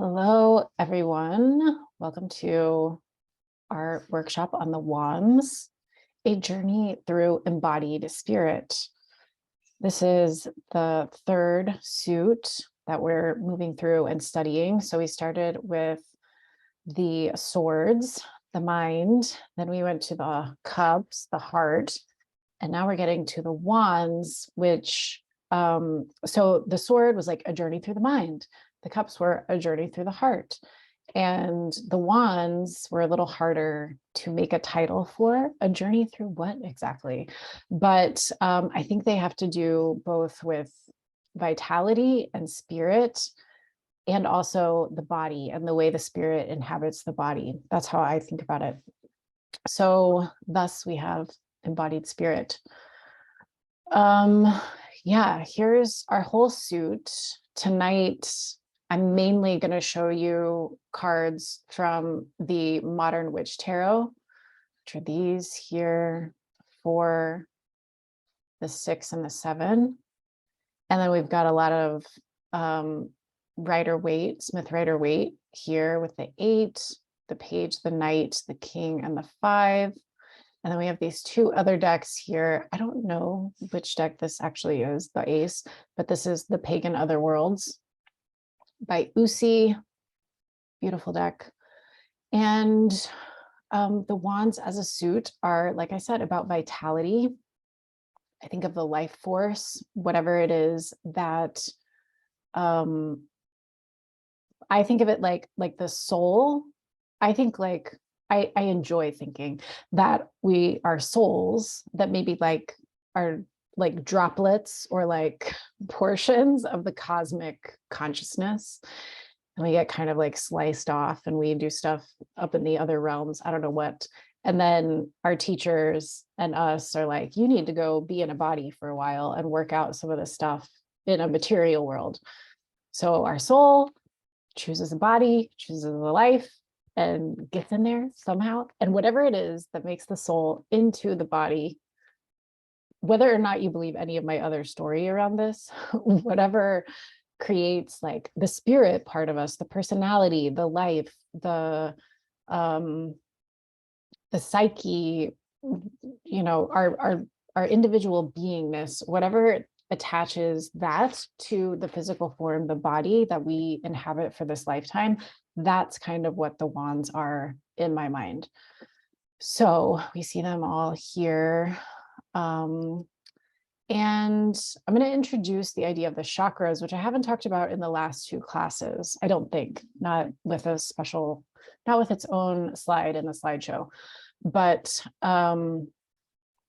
Hello, everyone. Welcome to our workshop on the wands, a journey through embodied spirit. This is the third suit that we're moving through and studying. So we started with the swords, the mind, then we went to the cups, the heart, and now we're getting to the wands, which, so the sword was like a journey through the mind. The cups were a journey through the heart. And the wands were a little harder to make a title for. A journey through what exactly? But I think they have to do both with vitality and spirit, and also the body and the way the spirit inhabits the body. That's how I think about it. So thus we have embodied spirit. Yeah, here's our whole suit. Tonight, I'm mainly going to show you cards from the Modern Witch Tarot, which are these here, 4, the 6, and the 7. And then we've got a lot of Rider-Waite, Smith Rider-Waite here with the 8, the Page, the Knight, the King, and the 5. And then we have these 2 other decks here. I don't know which deck this actually is, the Ace, but this is the Pagan Otherworlds by Usi. Beautiful deck. And the wands as a suit are, like I said, about vitality. I think of the life force, whatever it is that I think of it like the soul. I think like I enjoy thinking that we are souls that maybe like are like droplets or like portions of the cosmic consciousness. And we get kind of like sliced off and we do stuff up in the other realms. I don't know what. And then our teachers and us are like, you need to go be in a body for a while and work out some of this stuff in a material world. So our soul chooses a body, chooses a life, and gets in there somehow. And whatever it is that makes the soul into the body, whether or not you believe any of my other story around this, whatever creates like the spirit part of us, the personality, the life, the psyche, you know, our individual beingness, whatever attaches that to the physical form, the body that we inhabit for this lifetime, that's kind of what the wands are in my mind. So we see them all here. And I'm going to introduce the idea of the chakras, which I haven't talked about in the last 2 classes. I don't think, not with a special, not with its own slide in the slideshow. But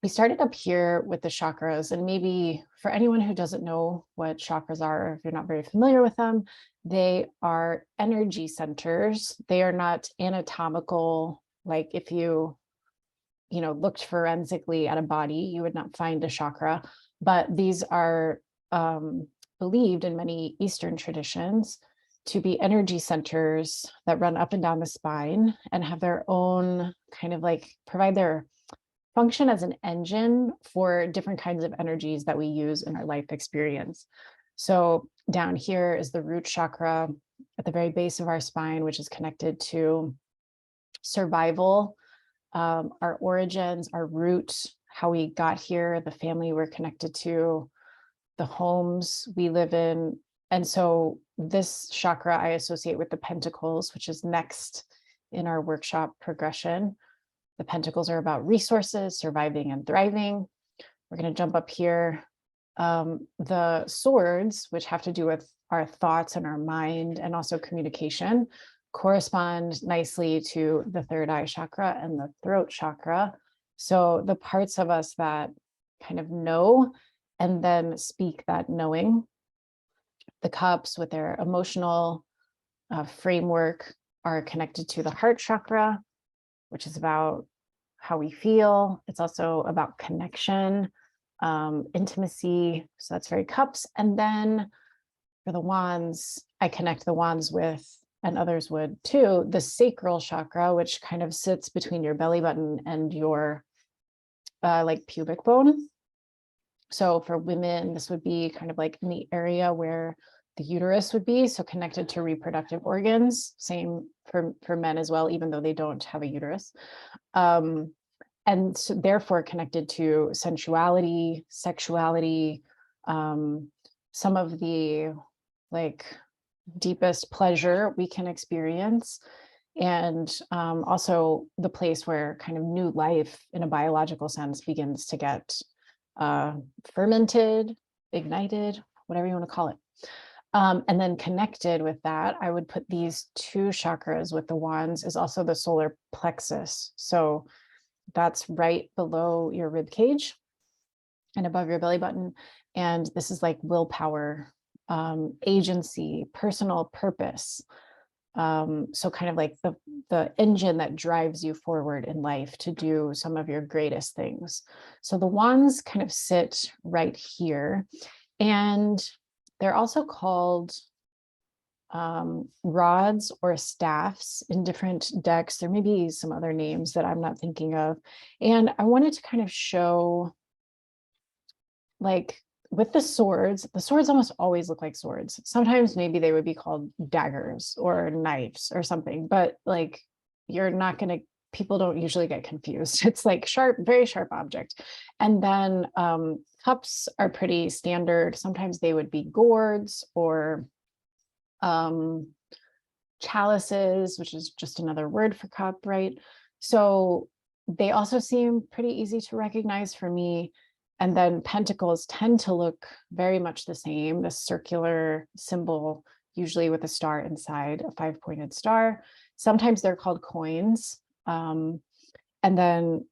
we started up here with the chakras, and maybe for anyone who doesn't know what chakras are, or if you're not very familiar with them, they are energy centers. They are not anatomical. Like if you looked forensically at a body, you would not find a chakra, but these are believed in many Eastern traditions to be energy centers that run up and down the spine and have their own kind of like provide their function as an engine for different kinds of energies that we use in our life experience. So down here is the root chakra at the very base of our spine, which is connected to survival, our origins, our root, how we got here, the family we're connected to, the homes we live in. And so this chakra I associate with the pentacles, which is next in our workshop progression. The pentacles are about resources, surviving and thriving. We're going to jump up here. The swords, which have to do with our thoughts and our mind and also communication, correspond nicely to the third eye chakra and the throat chakra. So the parts of us that kind of know and then speak that knowing. The cups with their emotional framework are connected to the heart chakra, which is about how we feel. It's also about connection, intimacy. So that's very cups. And then for the wands, I connect the wands with, and others would too, the sacral chakra, which kind of sits between your belly button and your like pubic bone. So for women, this would be kind of like in the area where the uterus would be, so connected to reproductive organs, same for men as well, even though they don't have a uterus. And so therefore connected to sensuality, sexuality, some of the like deepest pleasure we can experience, and also the place where kind of new life in a biological sense begins to get fermented, ignited, whatever you want to call it. And then connected with that, I would put these two chakras with the wands is also the solar plexus. So that's right below your rib cage and above your belly button. And this is like willpower, agency, personal purpose. So kind of like the engine that drives you forward in life to do some of your greatest things. So the wands kind of sit right here, and they're also called rods or staffs in different decks. There may be some other names that I'm not thinking of. And I wanted to kind of show, like, with the swords almost always look like swords. Sometimes maybe they would be called daggers or knives or something, but like, you're not going to, people don't usually get confused. It's like sharp, very sharp object. And then cups are pretty standard. Sometimes they would be gourds or chalices, which is just another word for cup, right? So they also seem pretty easy to recognize for me. And then pentacles tend to look very much the same, this circular symbol, usually with a star inside, a 5-pointed star. Sometimes they're called coins. And then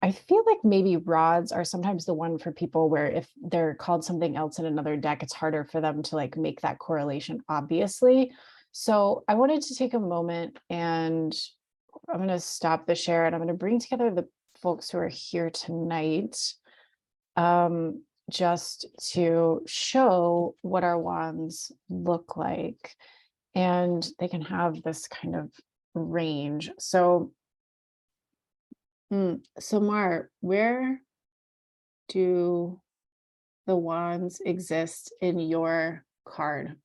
I feel like maybe rods are sometimes the one for people where if they're called something else in another deck, it's harder for them to like make that correlation, obviously. So I wanted to take a moment, and I'm going to stop the share, and I'm going to bring together the folks who are here tonight, just to show what our wands look like. And they can have this kind of range. So Mar, where do the wands exist in your card?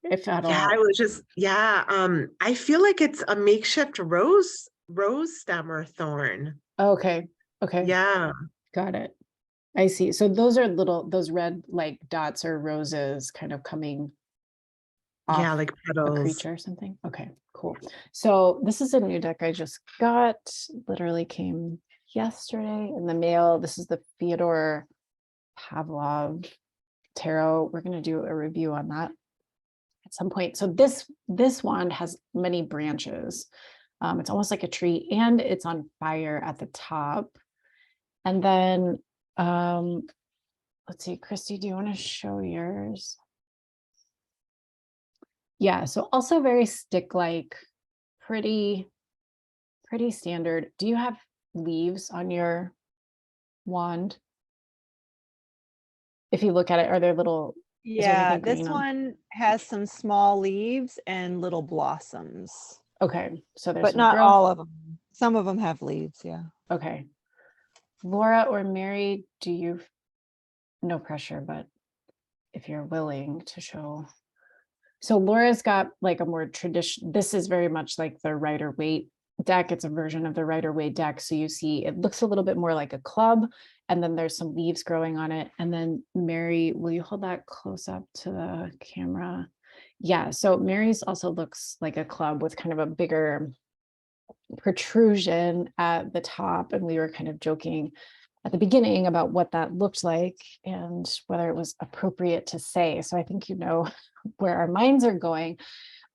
If at Yeah, all. I was just, I feel like it's a makeshift rose stem or thorn. Okay. Okay. Yeah. Got it. I see. So those are those red like dots or roses kind of coming off Yeah, like a petals. creature or something. Okay, cool. So this is a new deck I just got, literally came yesterday in the mail. This is the Fyodor Pavlov tarot. We're going to do a review on that at some point. So this wand has many branches. It's almost like a tree, and it's on fire at the top. And then let's see, Christy, do you want to show yours? Yeah, so also very stick-like, pretty standard. Do you have leaves on your wand? If you look at it, are there little, is there Yeah, anything this green on? one has some small leaves and little blossoms, Okay, so there's but some not growth. all of them. Some of them have leaves, yeah. Okay. Laura or Mary, do you, no pressure, but if you're willing to show. So Laura's got like a more traditional, this is very much like the Rider-Waite deck. It's a version of the Rider-Waite deck. So you see, it looks a little bit more like a club, and then there's some leaves growing on it. And then Mary, will you hold that close up to the camera? Yeah, so Mary's also looks like a club with kind of a bigger protrusion at the top. And we were kind of joking at the beginning about what that looked like and whether it was appropriate to say. So I think you know where our minds are going.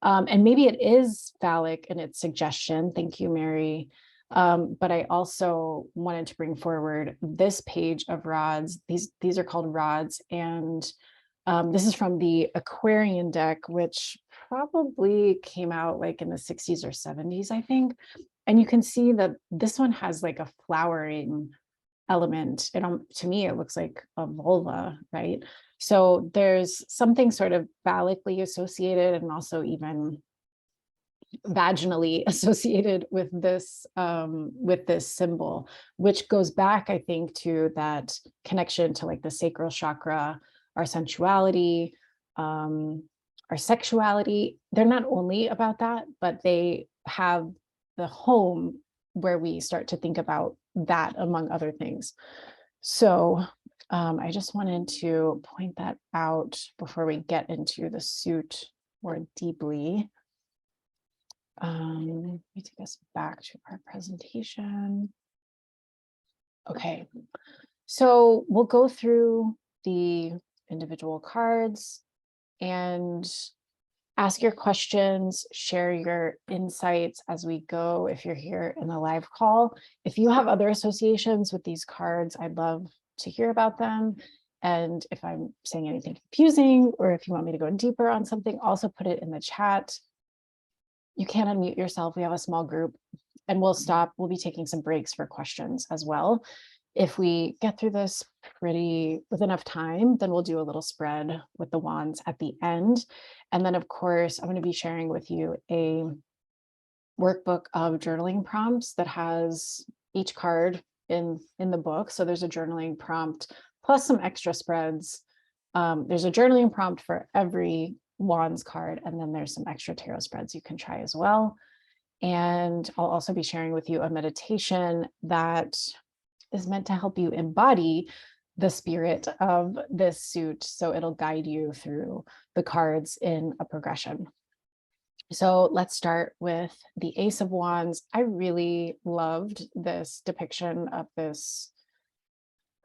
And maybe it is phallic in its suggestion. Thank you, Mary. But I also wanted to bring forward this page of rods. These are called rods. And this is from the Aquarian deck, which probably came out like in the 60s or 70s, I think. And you can see that this one has like a flowering element. To me, it looks like a vulva, right? So there's something sort of phallically associated, and also even vaginally associated with this symbol, which goes back, I think, to that connection to like the sacral chakra, our sensuality, our sexuality. They're not only about that, but they have the home where we start to think about that, among other things. So I just wanted to point that out before we get into the suit more deeply. Let me take us back to our presentation. Okay, so we'll go through the individual cards and ask your questions, share your insights as we go if you're here in the live call. If you have other associations with these cards, I'd love to hear about them. And if I'm saying anything confusing, or if you want me to go deeper on something, also put it in the chat. You can unmute yourself. We have a small group, and we'll be taking some breaks for questions as well. If we get through this with enough time, then we'll do a little spread with the wands at the end. And then, of course, I'm going to be sharing with you a workbook of journaling prompts that has each card in the book. So there's a journaling prompt plus some extra spreads. There's a journaling prompt for every wands card, and then there's some extra tarot spreads you can try as well. And I'll also be sharing with you a meditation that is meant to help you embody the spirit of this suit. So it'll guide you through the cards in a progression. So let's start with the Ace of Wands. I really loved this depiction of this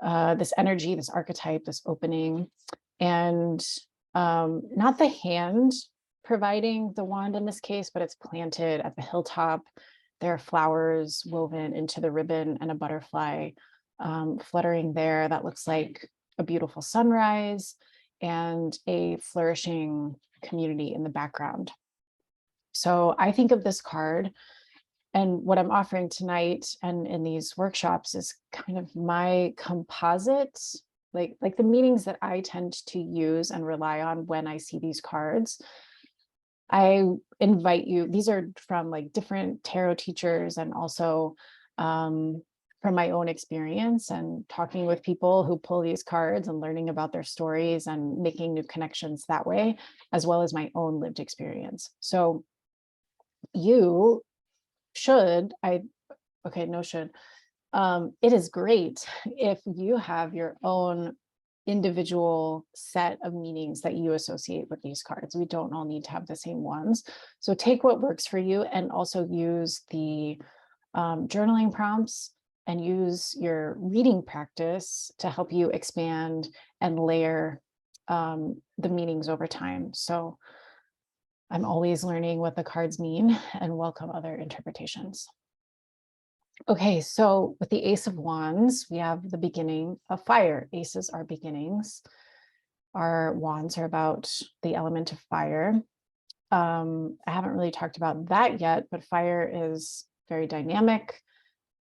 energy, this archetype, this opening, and not the hand providing the wand in this case, but it's planted at the hilltop. There are flowers woven into the ribbon and a butterfly fluttering there. That looks like a beautiful sunrise and a flourishing community in the background. So I think of this card, and what I'm offering tonight and in these workshops is kind of my composite, like the meanings that I tend to use and rely on when I see these cards. I invite you, these are from like different tarot teachers, and also from my own experience and talking with people who pull these cards and learning about their stories and making new connections that way, as well as my own lived experience. So you should, it is great if you have your own individual set of meanings that you associate with these cards. We don't all need to have the same ones. So take what works for you, and also use the journaling prompts and use your reading practice to help you expand and layer the meanings over time. So I'm always learning what the cards mean and welcome other interpretations. Okay, so with the Ace of Wands, we have the beginning of fire. Aces are beginnings. Our wands are about the element of fire. I haven't really talked about that yet, but fire is very dynamic.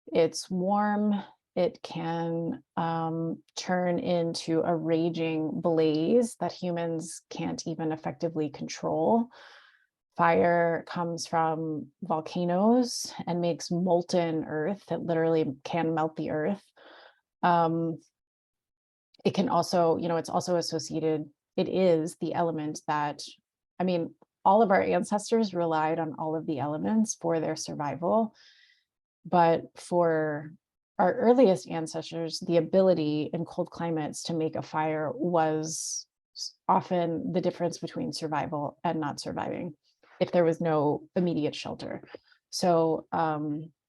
It's warm. It can turn into a raging blaze that humans can't even effectively control. Fire comes from volcanoes and makes molten earth that literally can melt the earth. It can also, it's also associated, it is the element that, all of our ancestors relied on all of the elements for their survival. But for our earliest ancestors, the ability in cold climates to make a fire was often the difference between survival and not surviving, if there was no immediate shelter. So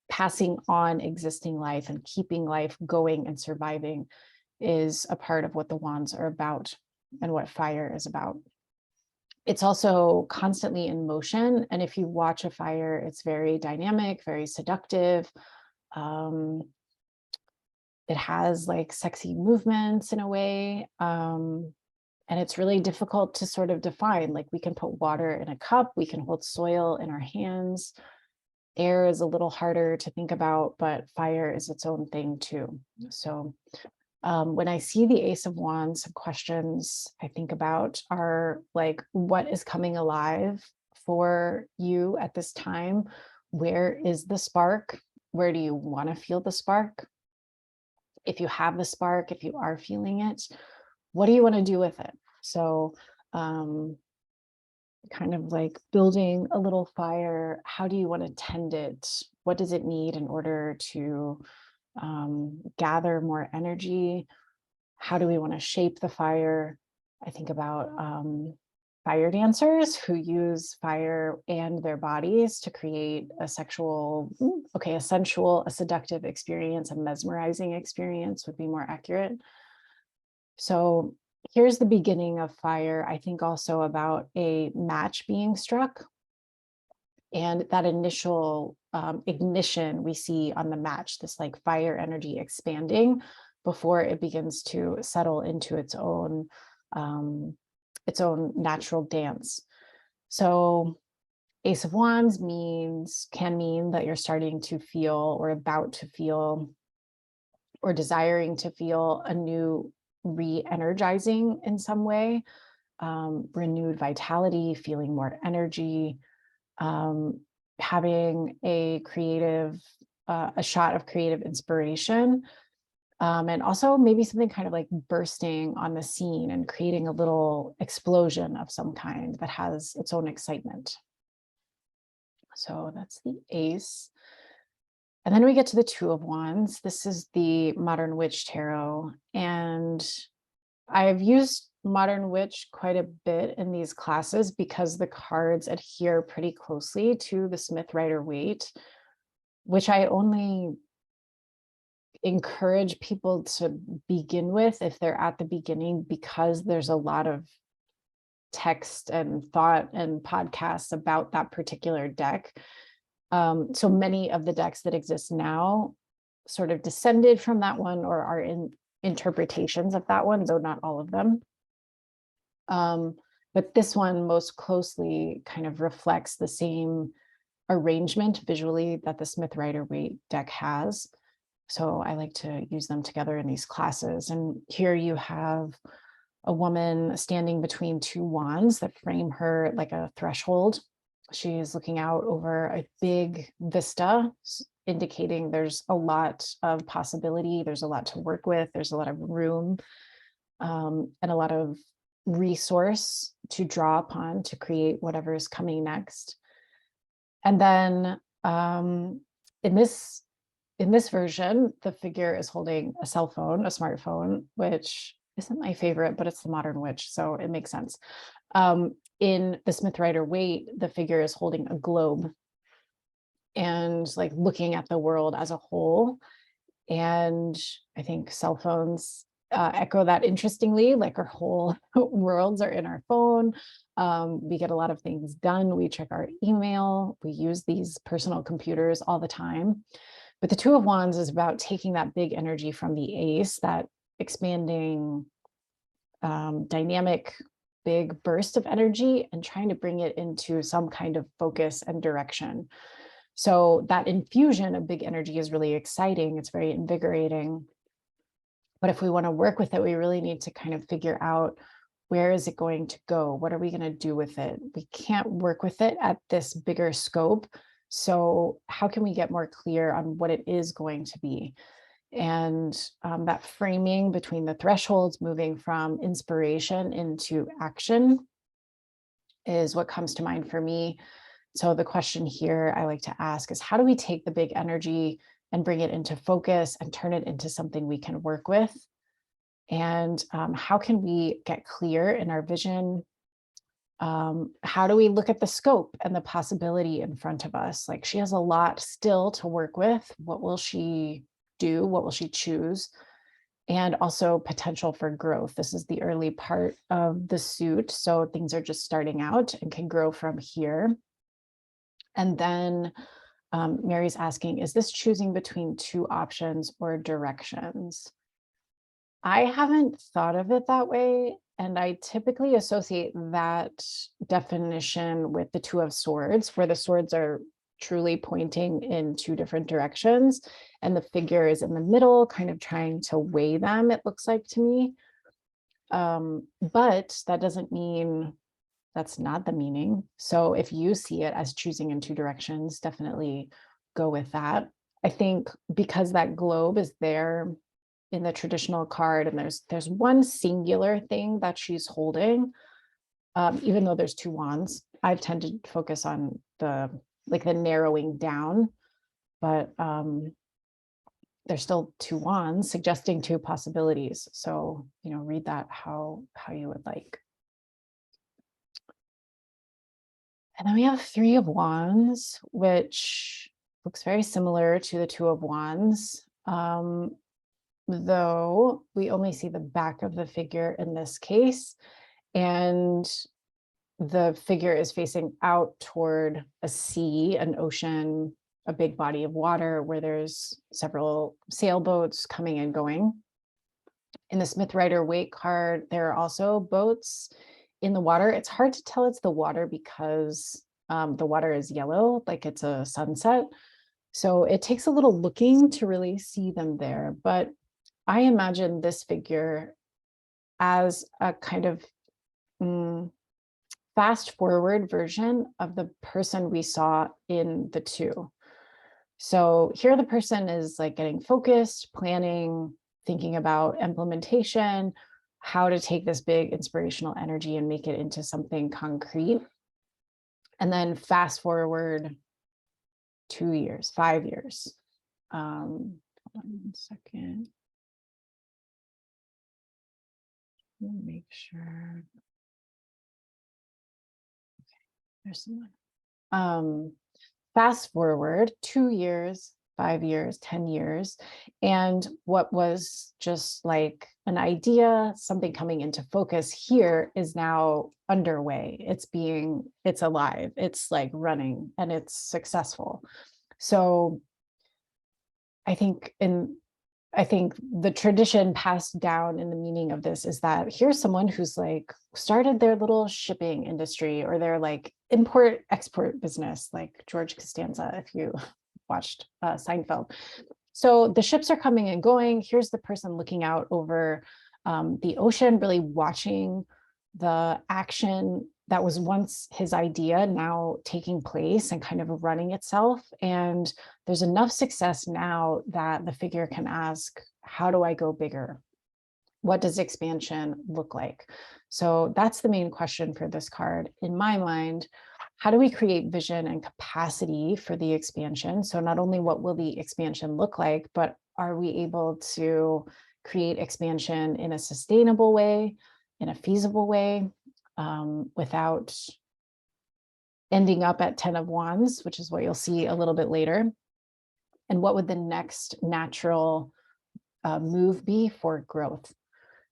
passing on existing life and keeping life going and surviving is a part of what the wands are about and what fire is about. It's also constantly in motion. And if you watch a fire, it's very dynamic, very seductive. It has like sexy movements in a way. And it's really difficult to sort of define. Like, we can put water in a cup, we can hold soil in our hands. Air is a little harder to think about, but fire is its own thing too. So when I see the Ace of Wands, some questions I think about are like, what is coming alive for you at this time. Where is the spark? Where do you want to feel the spark? If you have the spark, if you are feeling it, what do you want to do with it? So kind of like building a little fire. How do you want to tend it? What does it need in order to gather more energy? How do we want to shape the fire? I think about fire dancers who use fire and their bodies to create a sensual, a seductive experience, a mesmerizing experience would be more accurate. So here's the beginning of fire. I think also about a match being struck, and that initial ignition we see on the match, this like fire energy expanding before it begins to settle into its own natural dance. So Ace of Wands can mean that you're starting to feel or about to feel or desiring to feel a new re-energizing in some way, renewed vitality, feeling more energy, having a shot of creative inspiration, and also maybe something kind of like bursting on the scene and creating a little explosion of some kind that has its own excitement. So that's the Ace. And then we get to the Two of Wands. This is the Modern Witch Tarot. And I've used Modern Witch quite a bit in these classes because the cards adhere pretty closely to the Smith-Rider-Waite, which I only encourage people to begin with if they're at the beginning, because there's a lot of text and thought and podcasts about that particular deck. So many of the decks that exist now sort of descended from that one or are in interpretations of that one, though not all of them. But this one most closely kind of reflects the same arrangement visually that the Smith-Rider-Waite deck has. So I like to use them together in these classes. And here you have a woman standing between two wands that frame her like a threshold. She is looking out over a big vista, indicating there's a lot of possibility. There's a lot to work with. There's a lot of room and a lot of resource to draw upon to create whatever is coming next. And then in this version, the figure is holding a cell phone, a smartphone, which isn't my favorite, but it's the Modern Witch, so it makes sense. In the Smith-Rider-Waite, the figure is holding a globe and like looking at the world as a whole. And I think cell phones echo that interestingly, like our whole worlds are in our phone. We get a lot of things done. We check our email. We use these personal computers all the time. But the Two of Wands is about taking that big energy from the Ace, that expanding, dynamic, big burst of energy, and trying to bring it into some kind of focus and direction. So that infusion of big energy is really exciting. It's very invigorating. But if we want to work with it, we really need to kind of figure out, where is it going to go? What are we going to do with it? We can't work with it at this bigger scope. So how can we get more clear on what it is going to be? And that framing between the thresholds, moving from inspiration into action, is what comes to mind for me. So the question here I like to ask is, how do we take the big energy and bring it into focus and turn it into something we can work with? And how can we get clear in our vision? How do we look at the scope and the possibility in front of us? Like, she has a lot still to work with. What will she do? What will she choose? And also potential for growth. This is the early part of the suit, so things are just starting out and can grow from here. And then Mary's asking, is this choosing between two options or directions? I haven't thought of it that way, and I typically associate that definition with the Two of Swords, where the swords are truly pointing in two different directions, and the figure is in the middle, kind of trying to weigh them, it looks like to me. But that doesn't mean that's not the meaning. So if you see it as choosing in two directions, definitely go with that. I think because that globe is there in the traditional card, and there's one singular thing that she's holding, even though there's two wands, I've tended to focus on the narrowing down, but there's still two wands suggesting two possibilities. So, read that how you would like. And then we have Three of Wands, which looks very similar to the Two of Wands, though we only see the back of the figure in this case. And the figure is facing out toward a sea, an ocean, a big body of water where there's several sailboats coming and going. In the Smith Rider Waite card, there are also boats in the water. It's hard to tell it's the water because the water is yellow, like it's a sunset. So it takes a little looking to really see them there. But I imagine this figure as a kind of fast forward version of the person we saw in the two. So here the person is like getting focused, planning, thinking about implementation, how to take this big inspirational energy and make it into something concrete. And then fast forward 2 years, 5 years. Hold on 1 second. Let me make sure. Okay, there's someone. Fast forward 2 years, 5 years, 10 years, and what was just like an idea, something coming into focus here is now underway. It's alive, it's like running, and it's successful. So I think the tradition passed down in the meaning of this is that here's someone who's like started their little shipping industry or their like import export business, like George Costanza, if you watched Seinfeld. So the ships are coming and going. Here's the person looking out over the ocean, really watching the action that was once his idea now taking place and kind of running itself. And there's enough success now that the figure can ask, how do I go bigger? What does expansion look like? So that's the main question for this card. In my mind, how do we create vision and capacity for the expansion? So not only what will the expansion look like, but are we able to create expansion in a sustainable way, in a feasible way, without ending up at 10 of Wands, which is what you'll see a little bit later. And what would the next natural move be for growth?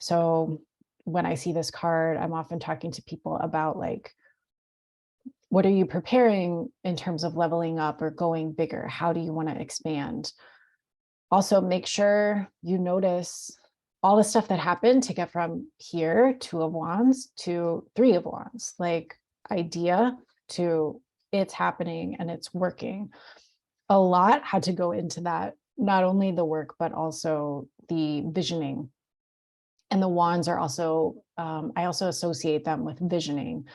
So when I see this card, I'm often talking to people about like, what are you preparing in terms of leveling up or going bigger? How do you want to expand? Also, make sure you notice all the stuff that happened to get from here, 2 of Wands, to 3 of Wands, like idea to it's happening and it's working. A lot had to go into that, not only the work, but also the visioning. And the wands are also, I also associate them with visioning.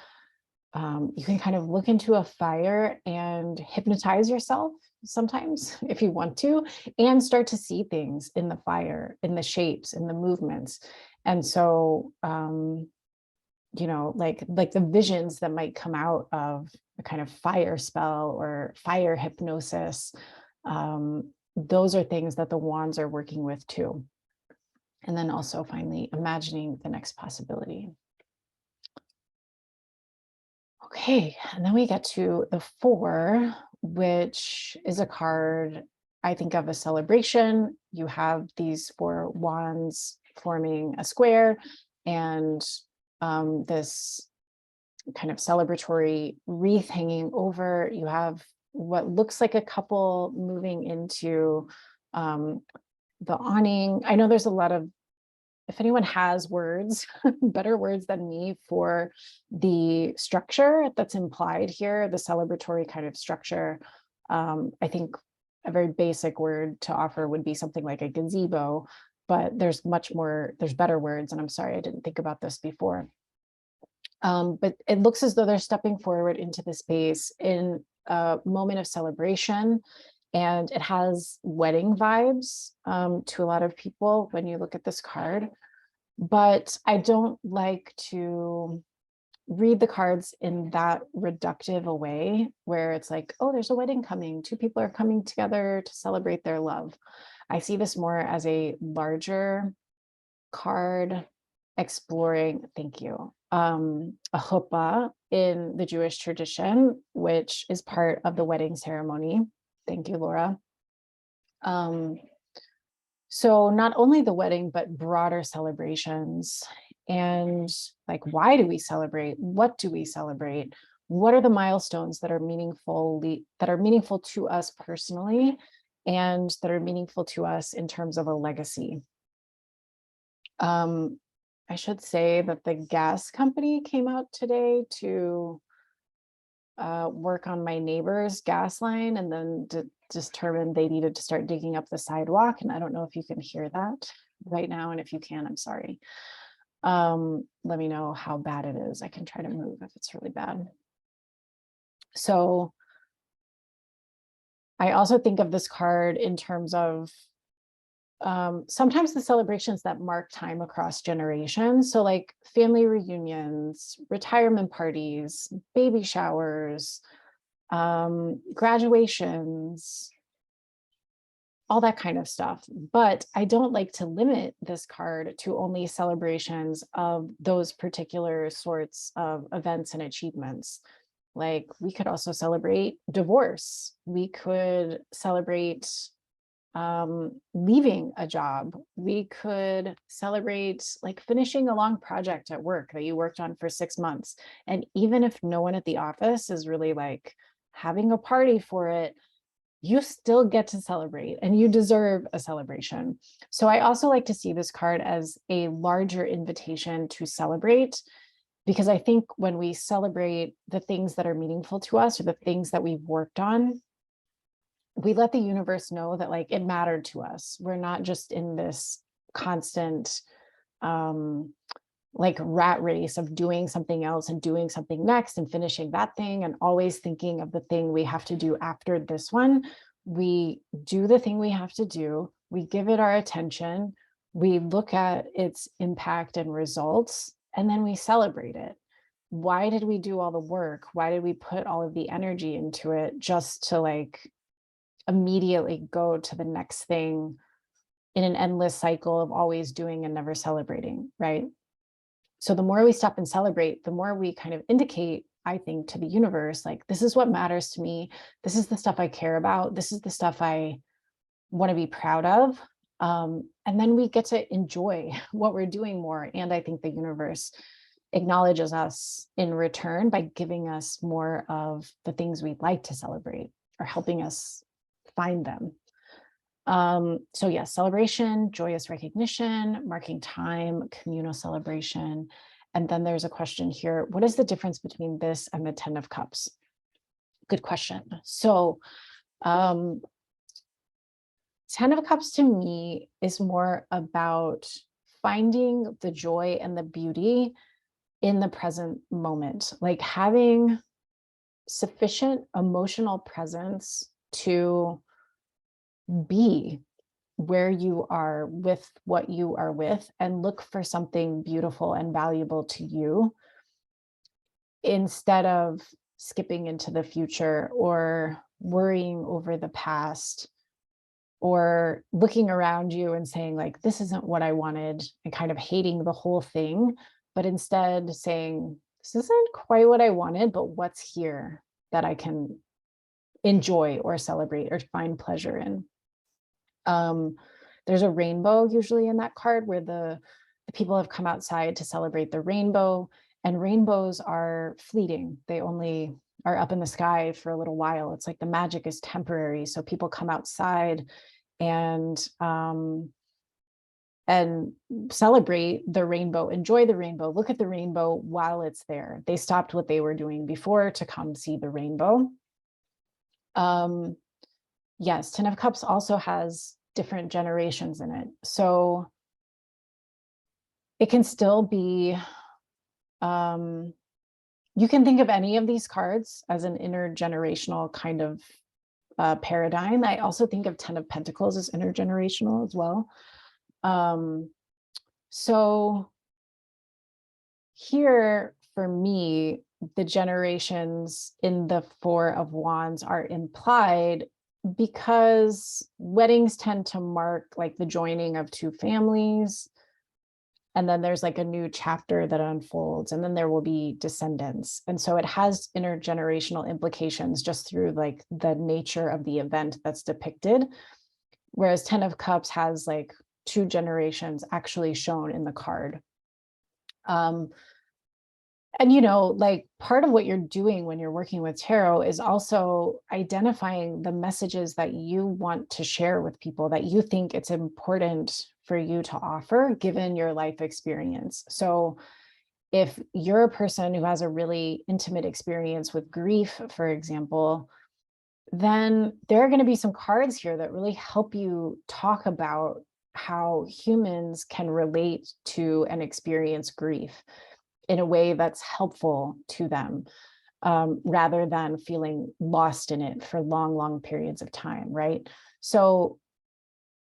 You can kind of look into a fire and hypnotize yourself sometimes if you want to, and start to see things in the fire, in the shapes, in the movements. And so, like the visions that might come out of a kind of fire spell or fire hypnosis, those are things that the wands are working with too. And then also finally imagining the next possibility. Okay, and then we get to the 4, which is a card I think of a celebration. You have these 4 wands forming a square, and this kind of celebratory wreath hanging over. You have what looks like a couple moving into the awning. I know there's a lot of, if anyone has words, better words than me for the structure that's implied here, the celebratory kind of structure, I think a very basic word to offer would be something like a gazebo, but there's much more, there's better words, and I'm sorry I didn't think about this before. But it looks as though they're stepping forward into the space in a moment of celebration. And it has wedding vibes to a lot of people when you look at this card. But I don't like to read the cards in that reductive a way where it's like, oh, there's a wedding coming. Two people are coming together to celebrate their love. I see this more as a larger card exploring, thank you, a chuppah in the Jewish tradition, which is part of the wedding ceremony. Thank you, Laura. So not only the wedding, but broader celebrations. And like, why do we celebrate? What do we celebrate? What are the milestones that are meaningful to us personally, and that are meaningful to us in terms of a legacy? I should say that the gas company came out today to work on my neighbor's gas line, and then determined they needed to start digging up the sidewalk. And I don't know if you can hear that right now. And if you can, I'm sorry. Let me know how bad it is. I can try to move if it's really bad. So I also think of this card in terms of sometimes the celebrations that mark time across generations. So like family reunions, retirement parties, baby showers, graduations, all that kind of stuff. But I don't like to limit this card to only celebrations of those particular sorts of events and achievements. Like we could also celebrate divorce. We could celebrate leaving a job. We could celebrate like finishing a long project at work that you worked on for 6 months. And even if no one at the office is really like having a party for it, you still get to celebrate and you deserve a celebration. So I also like to see this card as a larger invitation to celebrate, because I think when we celebrate the things that are meaningful to us or the things that we've worked on, we let the universe know that like it mattered to us. We're not just in this constant like rat race of doing something else and doing something next and finishing that thing and always thinking of the thing we have to do after this one. We do the thing we have to do, we give it our attention, we look at its impact and results, and then we celebrate it. Why did we do all the work? Why did we put all of the energy into it just to like immediately go to the next thing in an endless cycle of always doing and never celebrating, right? So the more we stop and celebrate, the more we kind of indicate, I think, to the universe, like, this is what matters to me. This is the stuff I care about. This is the stuff I want to be proud of. And then we get to enjoy what we're doing more. And I think the universe acknowledges us in return by giving us more of the things we'd like to celebrate or helping us find them. So yes, celebration, joyous recognition, marking time, communal celebration. And then there's a question here. What is the difference between this and the 10 of Cups? Good question. So 10 of Cups to me is more about finding the joy and the beauty in the present moment, like having sufficient emotional presence to be where you are with what you are with and look for something beautiful and valuable to you instead of skipping into the future or worrying over the past or looking around you and saying like, this isn't what I wanted, and kind of hating the whole thing, but instead saying, this isn't quite what I wanted, but what's here that I can enjoy or celebrate or find pleasure in. There's a rainbow usually in that card where the people have come outside to celebrate the rainbow, and rainbows are fleeting. They only are up in the sky for a little while. It's like the magic is temporary. So people come outside and celebrate the rainbow, enjoy the rainbow, look at the rainbow while it's there. They stopped what they were doing before to come see the rainbow. Yes, 10 of Cups also has different generations in it. So it can still be you can think of any of these cards as an intergenerational kind of paradigm. I also think of 10 of Pentacles as intergenerational as well. So here for me, the generations in the Four of Wands are implied because weddings tend to mark like the joining of two families. And then there's like a new chapter that unfolds, and then there will be descendants. And so it has intergenerational implications just through like the nature of the event that's depicted. Whereas 10 of Cups has like two generations actually shown in the card. And, you know, like part of what you're doing when you're working with tarot is also identifying the messages that you want to share with people, that you think it's important for you to offer given your life experience. So if you're a person who has a really intimate experience with grief, for example, then there are going to be some cards here that really help you talk about how humans can relate to and experience grief in a way that's helpful to them, rather than feeling lost in it for long, long periods of time, right? So,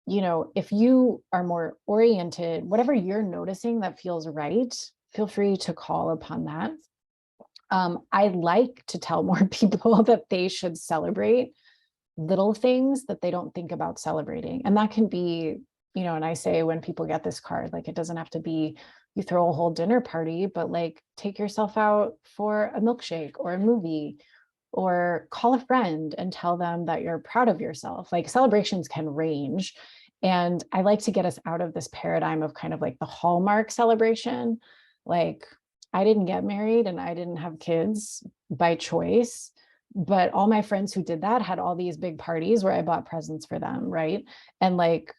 you know, if you are more oriented, whatever you're noticing that feels right, feel free to call upon that. I like to tell more people that they should celebrate little things that they don't think about celebrating. And that can be, you know, and I say when people get this card, like it doesn't have to be you throw a whole dinner party, but like take yourself out for a milkshake or a movie, or call a friend and tell them that you're proud of yourself. Like celebrations can range. And I like to get us out of this paradigm of kind of like the Hallmark celebration. Like I didn't get married and I didn't have kids by choice, but all my friends who did that had all these big parties where I bought presents for them, right? And like,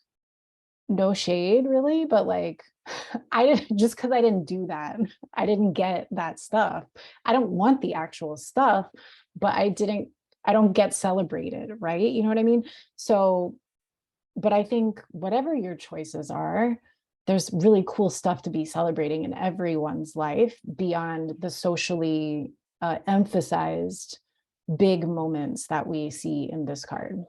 no shade really, but like, I didn't, just because I didn't do that, I didn't get that stuff. I don't want the actual stuff, but I don't get celebrated, right? You know what I mean? So, but I think whatever your choices are, there's really cool stuff to be celebrating in everyone's life beyond the socially emphasized big moments that we see in this card.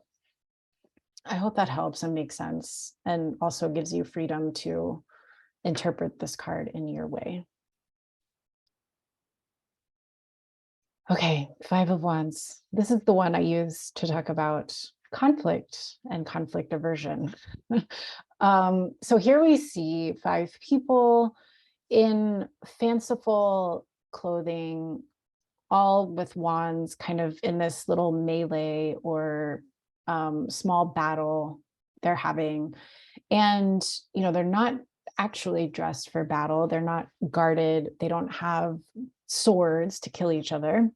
I hope that helps and makes sense, and also gives you freedom to interpret this card in your way. Okay, Five of Wands. This is the one I use to talk about conflict and conflict aversion. So here we see five people in fanciful clothing, all with wands, kind of in this little melee or small battle they're having. And, you know, they're not actually dressed for battle. They're not guarded. They don't have swords to kill each other.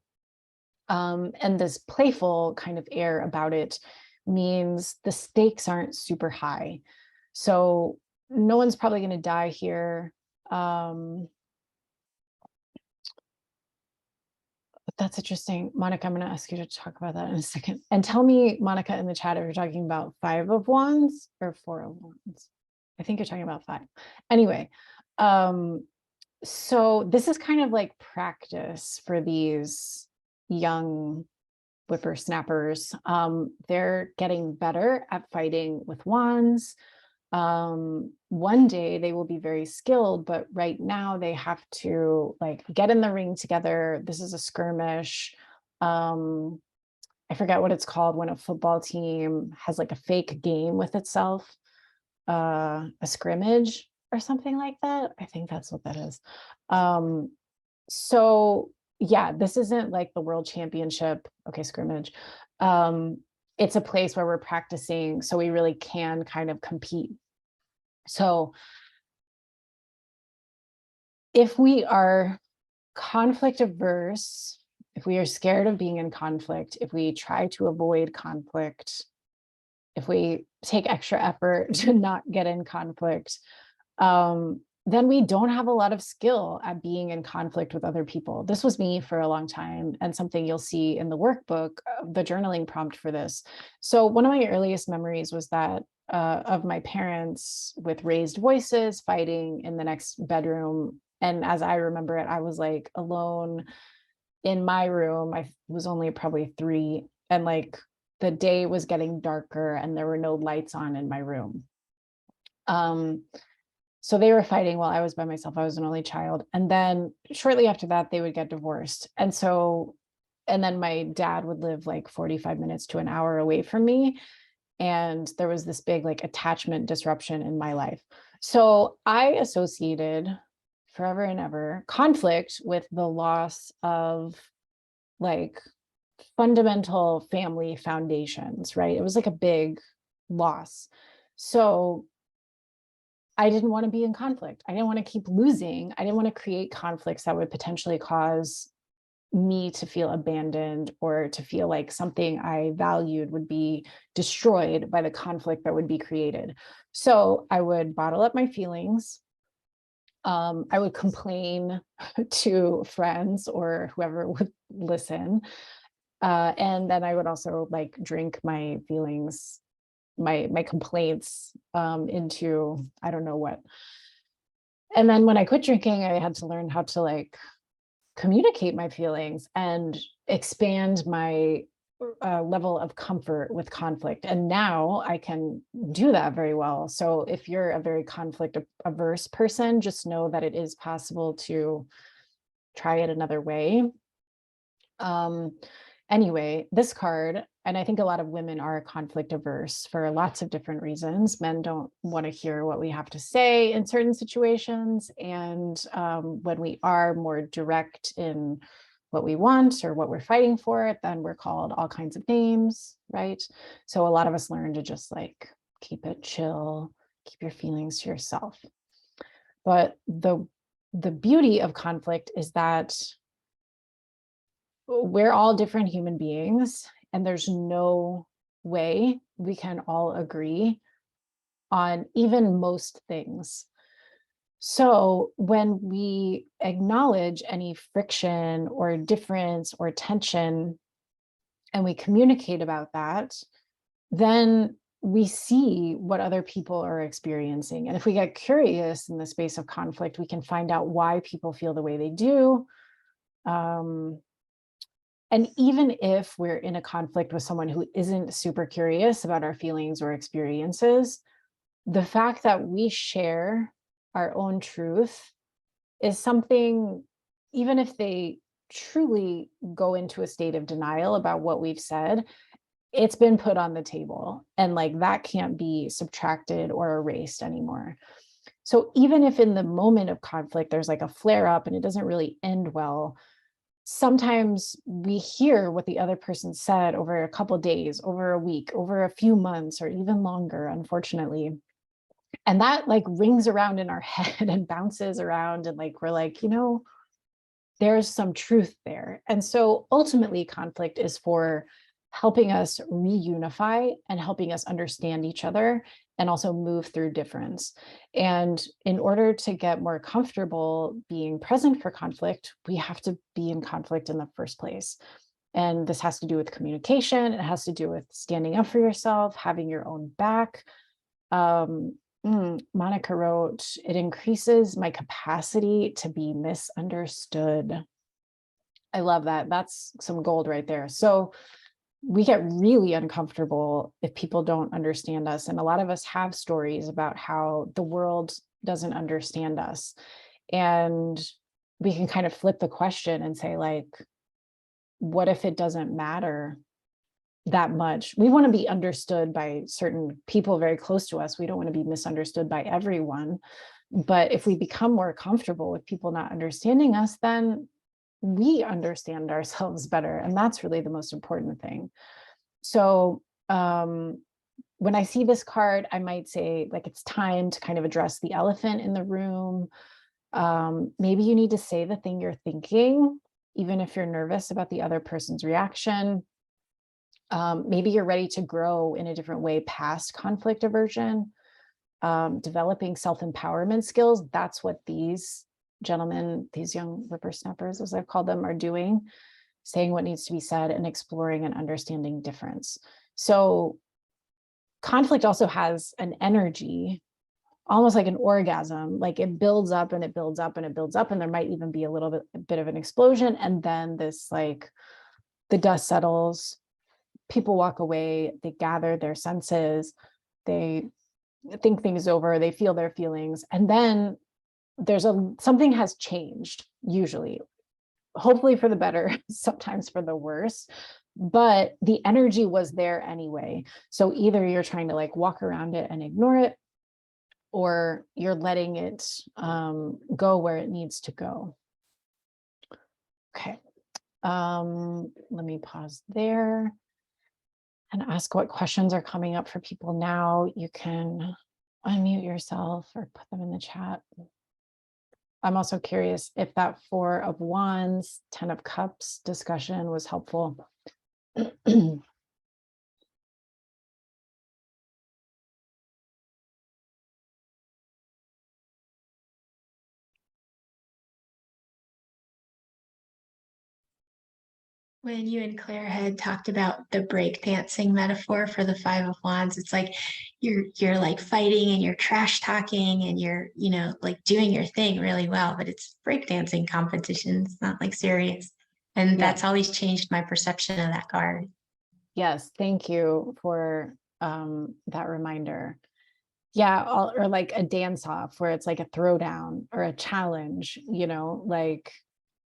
And this playful kind of air about it means the stakes aren't super high. So no one's probably going to die here. But that's interesting. Monica, I'm going to ask you to talk about that in a second. And tell me, Monica, in the chat, if you're talking about Five of Wands or Four of Wands. I think you're talking about five. Anyway, so this is kind of like practice for these young whippersnappers. They're getting better at fighting with wands. One day they will be very skilled, but right now they have to like get in the ring together. This is a skirmish. I forget what it's called when a football team has like a fake game with itself, a scrimmage or something like that. I think that's what that is. So yeah, this isn't like the world championship. Okay, scrimmage. It's a place where we're practicing so we really can kind of compete. So if we are conflict averse, if we are scared of being in conflict, if we try to avoid conflict, if we take extra effort to not get in conflict, then we don't have a lot of skill at being in conflict with other people. This was me for a long time, and something you'll see in the workbook, the journaling prompt for this. So one of my earliest memories was that of my parents with raised voices fighting in the next bedroom. And as I remember it, I was like alone, in my room, I was only probably 3, and like the day was getting darker and there were no lights on in my room. So they were fighting while I was by myself. I was an only child. And then shortly after that, they would get divorced. And then my dad would live like 45 minutes to an hour away from me. And there was this big like attachment disruption in my life. So I associated forever and ever conflict with the loss of like fundamental family foundations, right? It was like a big loss. So I didn't want to be in conflict. I didn't want to keep losing. I didn't want to create conflicts that would potentially cause me to feel abandoned or to feel like something I valued would be destroyed by the conflict that would be created. So I would bottle up my feelings. I would complain to friends or whoever would listen. And then I would also like drink my feelings, my complaints into I don't know what. And then when I quit drinking, I had to learn how to like communicate my feelings and expand my level of comfort with conflict. And now I can do that very well. So if you're a very conflict averse person, just know that it is possible to try it another way. Anyway, this card, and I think a lot of women are conflict averse for lots of different reasons. Men don't want to hear what we have to say in certain situations. And when we are more direct in what we want or what we're fighting for, then we're called all kinds of names, right? So a lot of us learn to just like keep it chill, keep your feelings to yourself. But the beauty of conflict is that we're all different human beings, and there's no way we can all agree on even most things. So when we acknowledge any friction or difference or tension, and we communicate about that, then we see what other people are experiencing. And if we get curious in the space of conflict, we can find out why people feel the way they do. And even if we're in a conflict with someone who isn't super curious about our feelings or experiences, the fact that we share our own truth is something, even if they truly go into a state of denial about what we've said, it's been put on the table, and like that can't be subtracted or erased anymore. So even if in the moment of conflict, there's like a flare up and it doesn't really end well, sometimes we hear what the other person said over a couple of days, over a week, over a few months, or even longer, unfortunately. And that like rings around in our head and bounces around, and like we're like, there's some truth there. And so ultimately conflict is for helping us reunify and helping us understand each other and also move through difference. And in order to get more comfortable being present for conflict, we have to be in conflict in the first place. And this has to do with communication. It has to do with standing up for yourself, having your own back. Monica wrote, it increases my capacity to be misunderstood. I love that. That's some gold right there. So we get really uncomfortable if people don't understand us. And a lot of us have stories about how the world doesn't understand us. And we can kind of flip the question and say, like, what if it doesn't matter that much? We want to be understood by certain people very close to us. We don't want to be misunderstood by everyone. But if we become more comfortable with people not understanding us, then we understand ourselves better. And that's really the most important thing. So when I see this card, I might say, like, it's time to kind of address the elephant in the room. Maybe you need to say the thing you're thinking, even if you're nervous about the other person's reaction. Maybe you're ready to grow in a different way past conflict aversion. Developing self-empowerment skills. That's what these gentlemen, these young whippersnappers, as I've called them, are doing, saying what needs to be said and exploring and understanding difference. So conflict also has an energy almost like an orgasm, like it builds up and it builds up and it builds up, and there might even be a bit of an explosion, and then this, like, the dust settles, people walk away, they gather their senses, they think things over, they feel their feelings, and then something has changed, usually, hopefully for the better, sometimes for the worse, but the energy was there anyway. So either you're trying to like walk around it and ignore it, or you're letting it go where it needs to go. Okay. Let me pause there and ask what questions are coming up for people now. You can unmute yourself or put them in the chat. I'm also curious if that 4 of Wands, 10 of Cups discussion was helpful. When you and Claire had talked about the breakdancing metaphor for the 5 of Wands, it's like you're like fighting and you're trash talking and you're, you know, like doing your thing really well, but it's breakdancing competition. It's not like serious. And that's always changed my perception of that card. Yes, thank you for that reminder. Yeah, or like a dance off where it's like a throwdown or a challenge, you know, like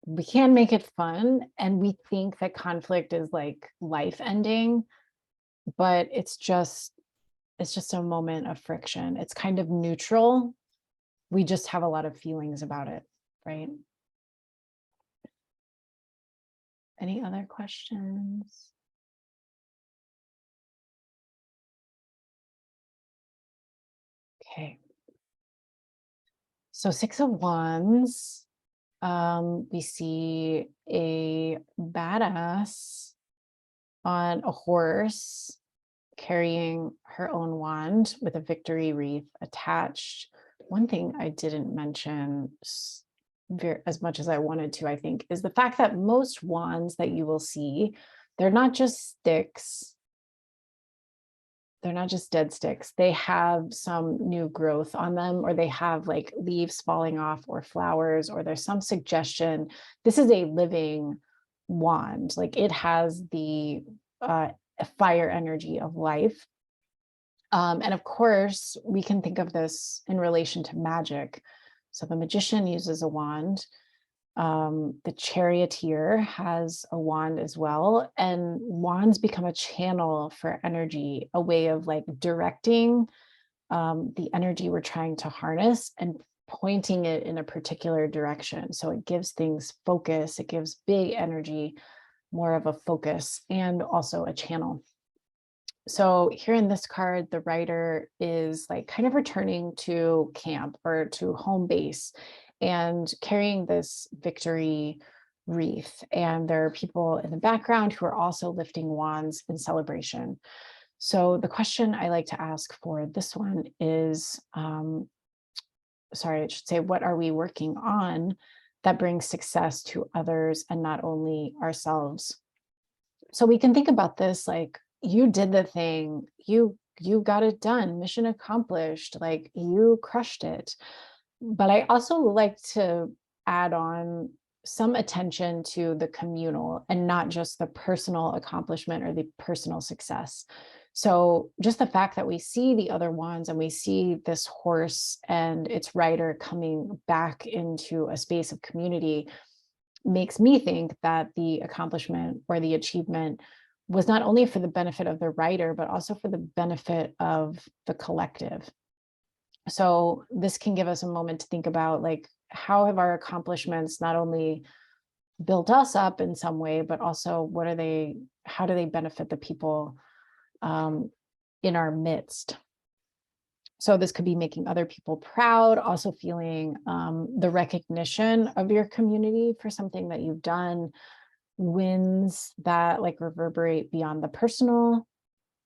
we can make it fun, and we think that conflict is like life ending, but it's just a moment of friction. It's kind of neutral. We just have a lot of feelings about it, right? Any other questions? Okay. So 6 of Wands, we see a badass on a horse carrying her own wand with a victory wreath attached. One thing I didn't mention as much as I wanted to, I think, is the fact that most wands that you will see, they're not just sticks. They're not just dead sticks. They have some new growth on them, or they have like leaves falling off or flowers, or there's some suggestion. This is a living wand. Like it has the fire energy of life. And of course, we can think of this in relation to magic. So the magician uses a wand. The charioteer has a wand as well, and wands become a channel for energy, a way of like directing the energy we're trying to harness and pointing it in a particular direction. So it gives things focus, it gives big energy, more of a focus, and also a channel. So here in this card, the writer is like kind of returning to camp or to home base and carrying this victory wreath. And there are people in the background who are also lifting wands in celebration. So the question I like to ask for this one is, sorry, I should say, what are we working on that brings success to others and not only ourselves? So we can think about this like, you did the thing, you got it done, mission accomplished, like you crushed it. But I also like to add on some attention to the communal and not just the personal accomplishment or the personal success. So just the fact that we see the other wands and we see this horse and its rider coming back into a space of community makes me think that the accomplishment or the achievement was not only for the benefit of the writer, but also for the benefit of the collective. So this can give us a moment to think about, like, how have our accomplishments not only built us up in some way, but also how do they benefit the people in our midst? So this could be making other people proud, also feeling the recognition of your community for something that you've done, wins that like reverberate beyond the personal,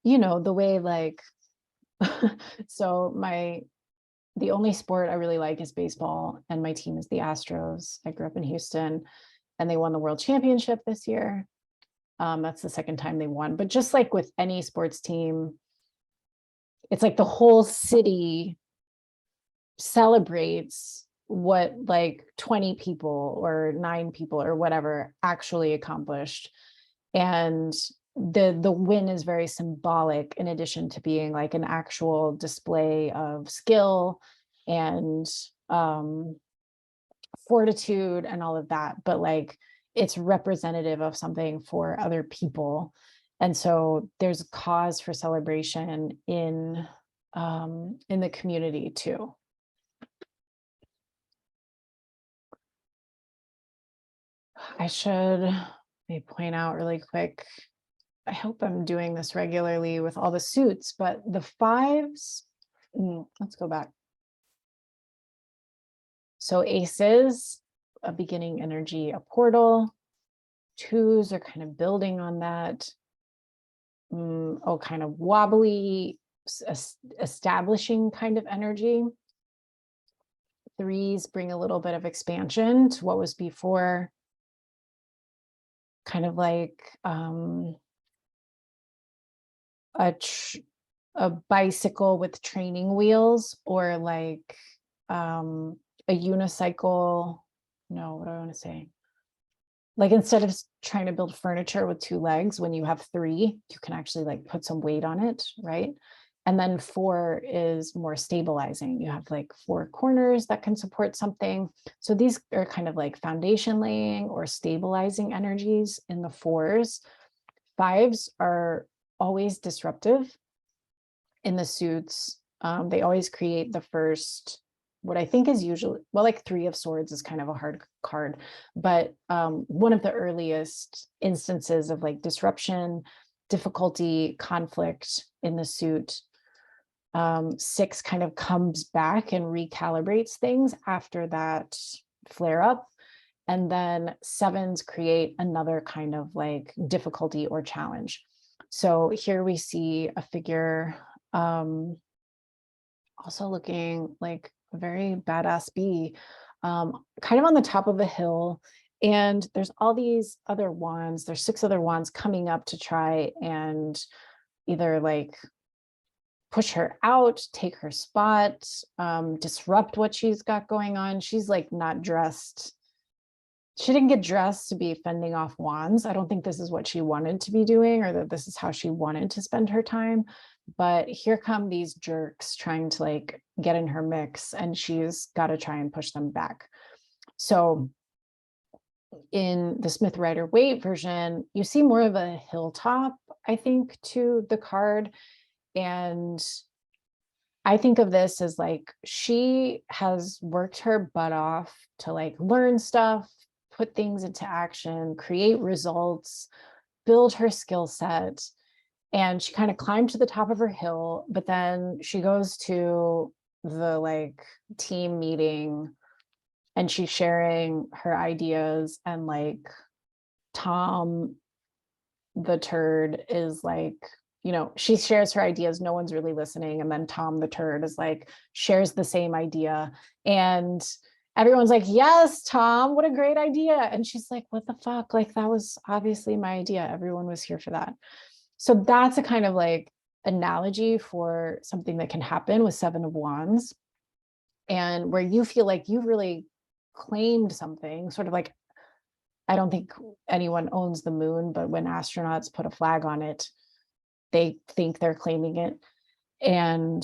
you know, the way like, so the only sport I really like is baseball, and my team is the Astros. I grew up in Houston and they won the world championship this year. That's the second time they won, but just like with any sports team, it's like the whole city celebrates what like 20 people or 9 people or whatever actually accomplished. And the win is very symbolic, in addition to being like an actual display of skill and fortitude and all of that, but like it's representative of something for other people. And so there's cause for celebration in the community too. I should maybe point out really quick, I hope I'm doing this regularly with all the suits, but the 5s, let's go back. So aces, a beginning energy, a portal. 2s are kind of building on that. Kind of wobbly, establishing kind of energy. 3s bring a little bit of expansion to what was before. Kind of like a bicycle with training wheels, or like a unicycle. No, what do I want to say? Like instead of trying to build furniture with 2 legs, when you have 3, you can actually like put some weight on it, right? And then 4 is more stabilizing. You have like 4 corners that can support something. So these are kind of like foundation laying or stabilizing energies in the 4s. 5s are always disruptive in the suits. They always create the first, what I think is usually, well, like 3 of swords is kind of a hard card, but one of the earliest instances of like disruption, difficulty, conflict in the suit. 6 kind of comes back and recalibrates things after that flare up. And then 7s create another kind of like difficulty or challenge. So here we see a figure also looking like a very badass bee, kind of on the top of a hill. And there's all these other wands. There's 6 other wands coming up to try and either like push her out, take her spot, disrupt what she's got going on. She's like not dressed. She didn't get dressed to be fending off wands. I don't think this is what she wanted to be doing, or that this is how she wanted to spend her time. But here come these jerks trying to like get in her mix, and she's got to try and push them back. So in the Smith Rider-Waite version, you see more of a hilltop, I think, to the card. And I think of this as like, she has worked her butt off to like learn stuff, put things into action, create results, build her skill set. And she kind of climbed to the top of her hill, but then she goes to the like team meeting and she's sharing her ideas, and like Tom the turd is like, she shares her ideas, no one's really listening, and then Tom the turd is like shares the same idea, and everyone's like, yes, Tom, what a great idea. And she's like, what the fuck, like that was obviously my idea, everyone was here for that. So that's a kind of like analogy for something that can happen with 7 of wands, and where you feel like you've really claimed something, sort of like, I don't think anyone owns the moon, but when astronauts put a flag on it, they think they're claiming it. And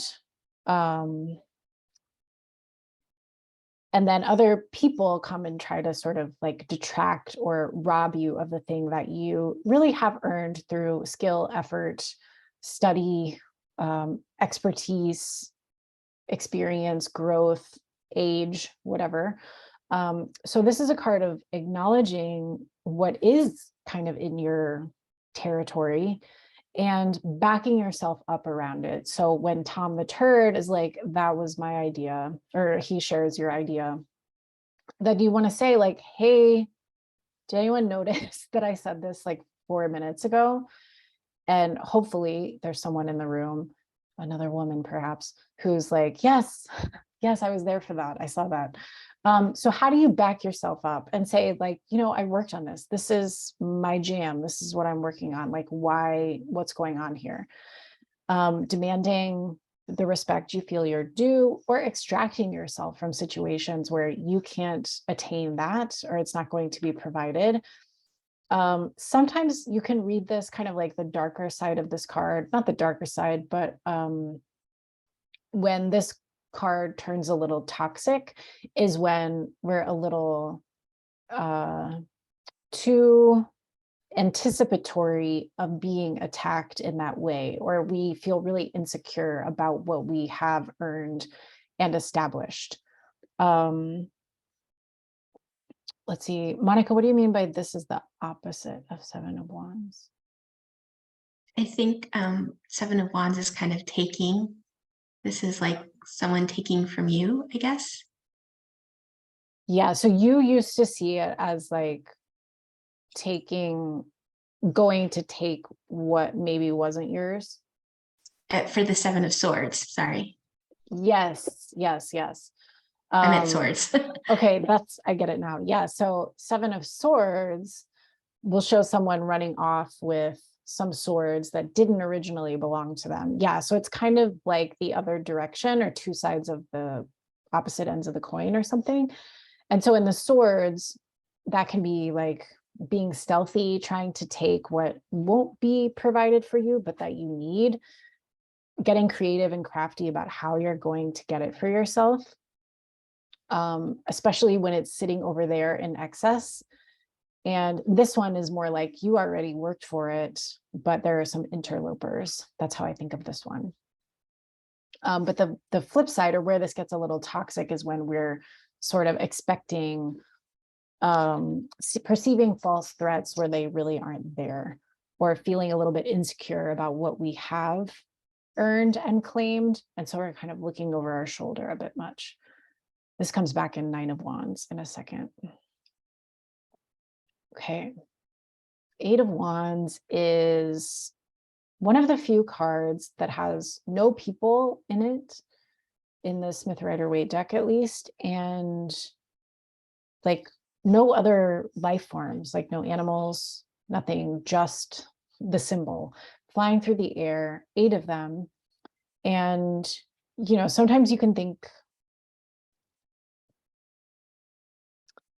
then other people come and try to sort of like detract or rob you of the thing that you really have earned through skill, effort, study, expertise, experience, growth, age, whatever. So this is a card of acknowledging what is kind of in your territory and backing yourself up around it. So when Tom the turd is like, that was my idea, or he shares your idea, then you want to say like, hey, did anyone notice that I said this like 4 minutes ago? And hopefully there's someone in the room, another woman perhaps, who's like, yes, I was there for that. I saw that. So how do you back yourself up and say like, I worked on this. This is my jam. This is what I'm working on. Like, what's going on here? Demanding the respect you feel you're due, or extracting yourself from situations where you can't attain that, or it's not going to be provided. Sometimes you can read this kind of like the darker side of this card, not the darker side, but when this card turns a little toxic is when we're a little too anticipatory of being attacked in that way, or we feel really insecure about what we have earned and established. Let's see, Monica, what do you mean by this is the opposite of Seven of Wands? I think Seven of Wands is kind of taking. This is like someone taking from you, I guess. Yeah, so you used to see it as like going to take what maybe wasn't yours. For the Seven of Swords, sorry. Yes, yes, yes. I meant swords. Okay, I get it now. Yeah, so Seven of Swords will show someone running off with some swords that didn't originally belong to them. Yeah, so it's kind of like the other direction, or two sides of the opposite ends of the coin or something. And so in the swords, that can be like being stealthy, trying to take what won't be provided for you, but that you need, getting creative and crafty about how you're going to get it for yourself. Especially when it's sitting over there in excess. And this one is more like you already worked for it, but there are some interlopers. That's how I think of this one. But the flip side, or where this gets a little toxic, is when we're sort of expecting, perceiving false threats where they really aren't there, or feeling a little bit insecure about what we have earned and claimed. And so we're kind of looking over our shoulder a bit much. This comes back in Nine of Wands in a second. Okay. Eight of Wands is one of the few cards that has no people in it, in the Smith-Rider-Waite deck at least, and like no other life forms, like no animals, nothing, just the symbol flying through the air, 8 of them. And, sometimes you can think,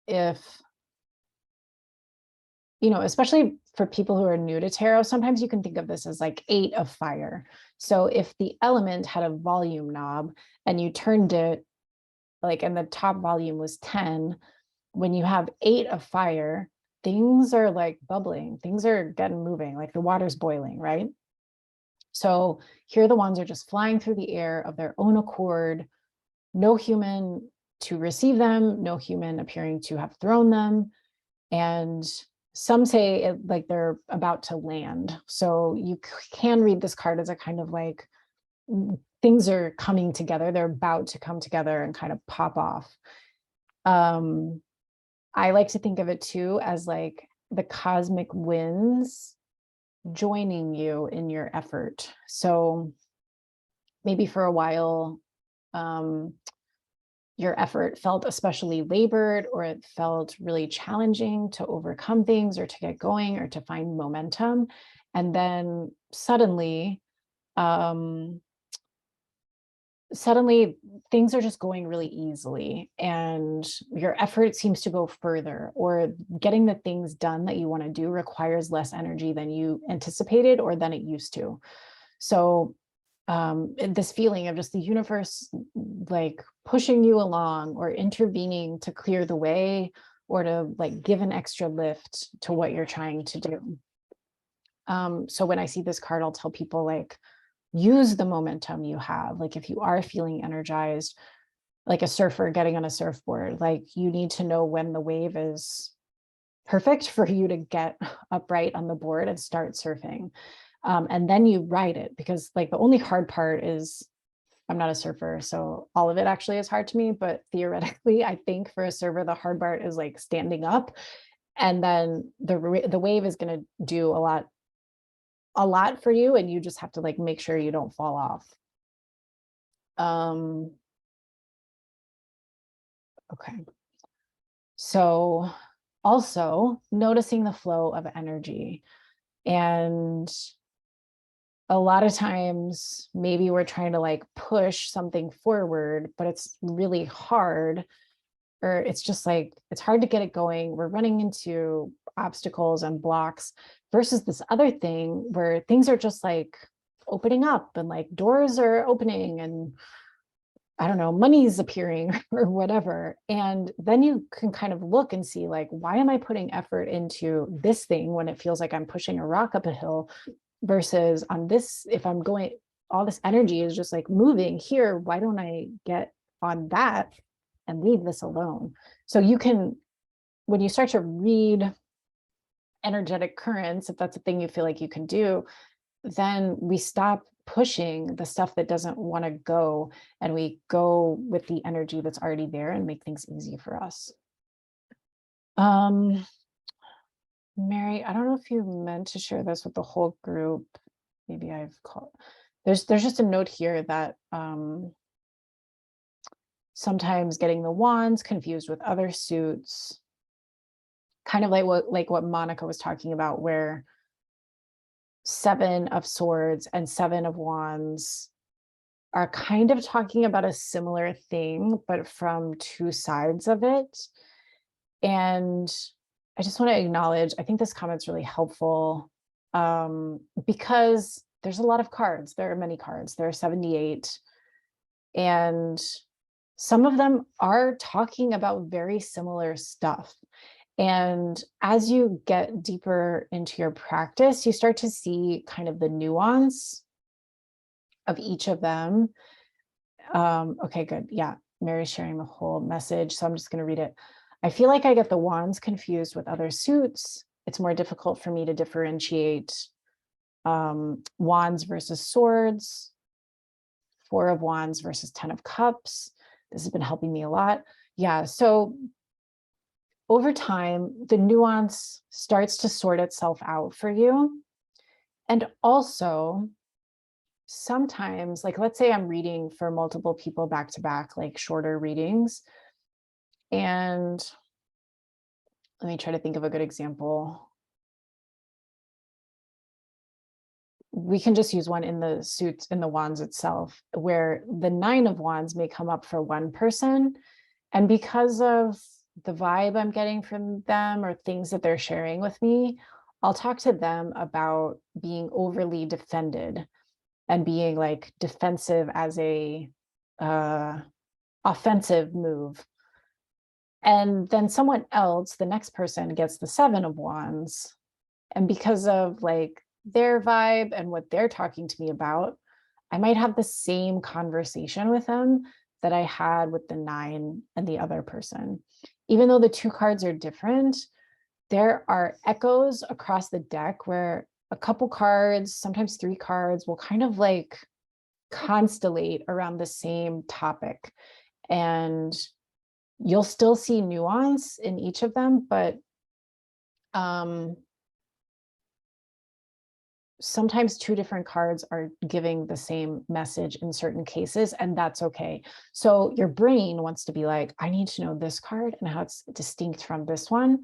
if, especially for people who are new to tarot, sometimes you can think of this as like 8 of fire. So if the element had a volume knob and you turned it like, and the top volume was 10, when you have 8 of fire, things are like bubbling, things are getting moving, like the water's boiling, right? So here the wands are just flying through the air of their own accord, no human to receive them, no human appearing to have thrown them. And some say it like they're about to land. So you can read this card as a kind of like things are coming together. They're about to come together and kind of pop off. I like to think of it too as like the cosmic winds joining you in your effort. So maybe for a while, your effort felt especially labored, or it felt really challenging to overcome things or to get going or to find momentum. And then suddenly things are just going really easily, and your effort seems to go further, or getting the things done that you want to do requires less energy than you anticipated or than it used to. So this feeling of just the universe like pushing you along or intervening to clear the way, or to like give an extra lift to what you're trying to do. So when I see this card, I'll tell people like, use the momentum you have. Like if you are feeling energized, like a surfer getting on a surfboard, like you need to know when the wave is perfect for you to get upright on the board and start surfing. And then you ride it, because like the only hard part is, I'm not a surfer, so all of it actually is hard to me, but theoretically, I think for a surfer, the hard part is like standing up, and then the wave is going to do a lot for you, and you just have to like make sure you don't fall off. Okay. So also noticing the flow of energy, and a lot of times maybe we're trying to like push something forward, but it's really hard, or it's just like, it's hard to get it going. We're running into obstacles and blocks versus this other thing where things are just like opening up and like doors are opening and I don't know, money's appearing or whatever. And then you can kind of look and see like, why am I putting effort into this thing when it feels like I'm pushing a rock up a hill versus on this, if I'm going, all this energy is just like moving here, why don't I get on that and leave this alone? So you can, when you start to read energetic currents, if that's a thing you feel like you can do, then we stop pushing the stuff that doesn't want to go and we go with the energy that's already there and make things easy for us. Mary, I don't know if you meant to share this with the whole group. Maybe I've called. There's just a note here that sometimes getting the wands confused with other suits, kind of like what Monica was talking about, where 7 of Swords and 7 of Wands are kind of talking about a similar thing, but from 2 sides of it. And I just want to acknowledge, I think this comment's really helpful because there's a lot of cards. There are many cards. There are 78. And some of them are talking about very similar stuff. And as you get deeper into your practice, you start to see kind of the nuance of each of them. Okay, good. Yeah, Mary's sharing the whole message, so I'm just going to read it. I feel like I get the wands confused with other suits. It's more difficult for me to differentiate wands versus swords, 4 of wands versus 10 of cups. This has been helping me a lot. Yeah, so over time, the nuance starts to sort itself out for you. And also, sometimes, like let's say I'm reading for multiple people back to back, like shorter readings. And let me try to think of a good example. We can just use one in the suits, in the wands itself, where the 9 of wands may come up for one person. And because of the vibe I'm getting from them or things that they're sharing with me, I'll talk to them about being overly defended and being like defensive as a offensive move. And then someone else, the next person, gets the 7 of wands. And because of like their vibe and what they're talking to me about, I might have the same conversation with them that I had with the 9 and the other person. Even though the 2 cards are different, there are echoes across the deck where a couple cards, sometimes 3 cards, will kind of like constellate around the same topic. And you'll still see nuance in each of them, but sometimes 2 different cards are giving the same message in certain cases, and that's okay. So your brain wants to be like, I need to know this card and how it's distinct from this one.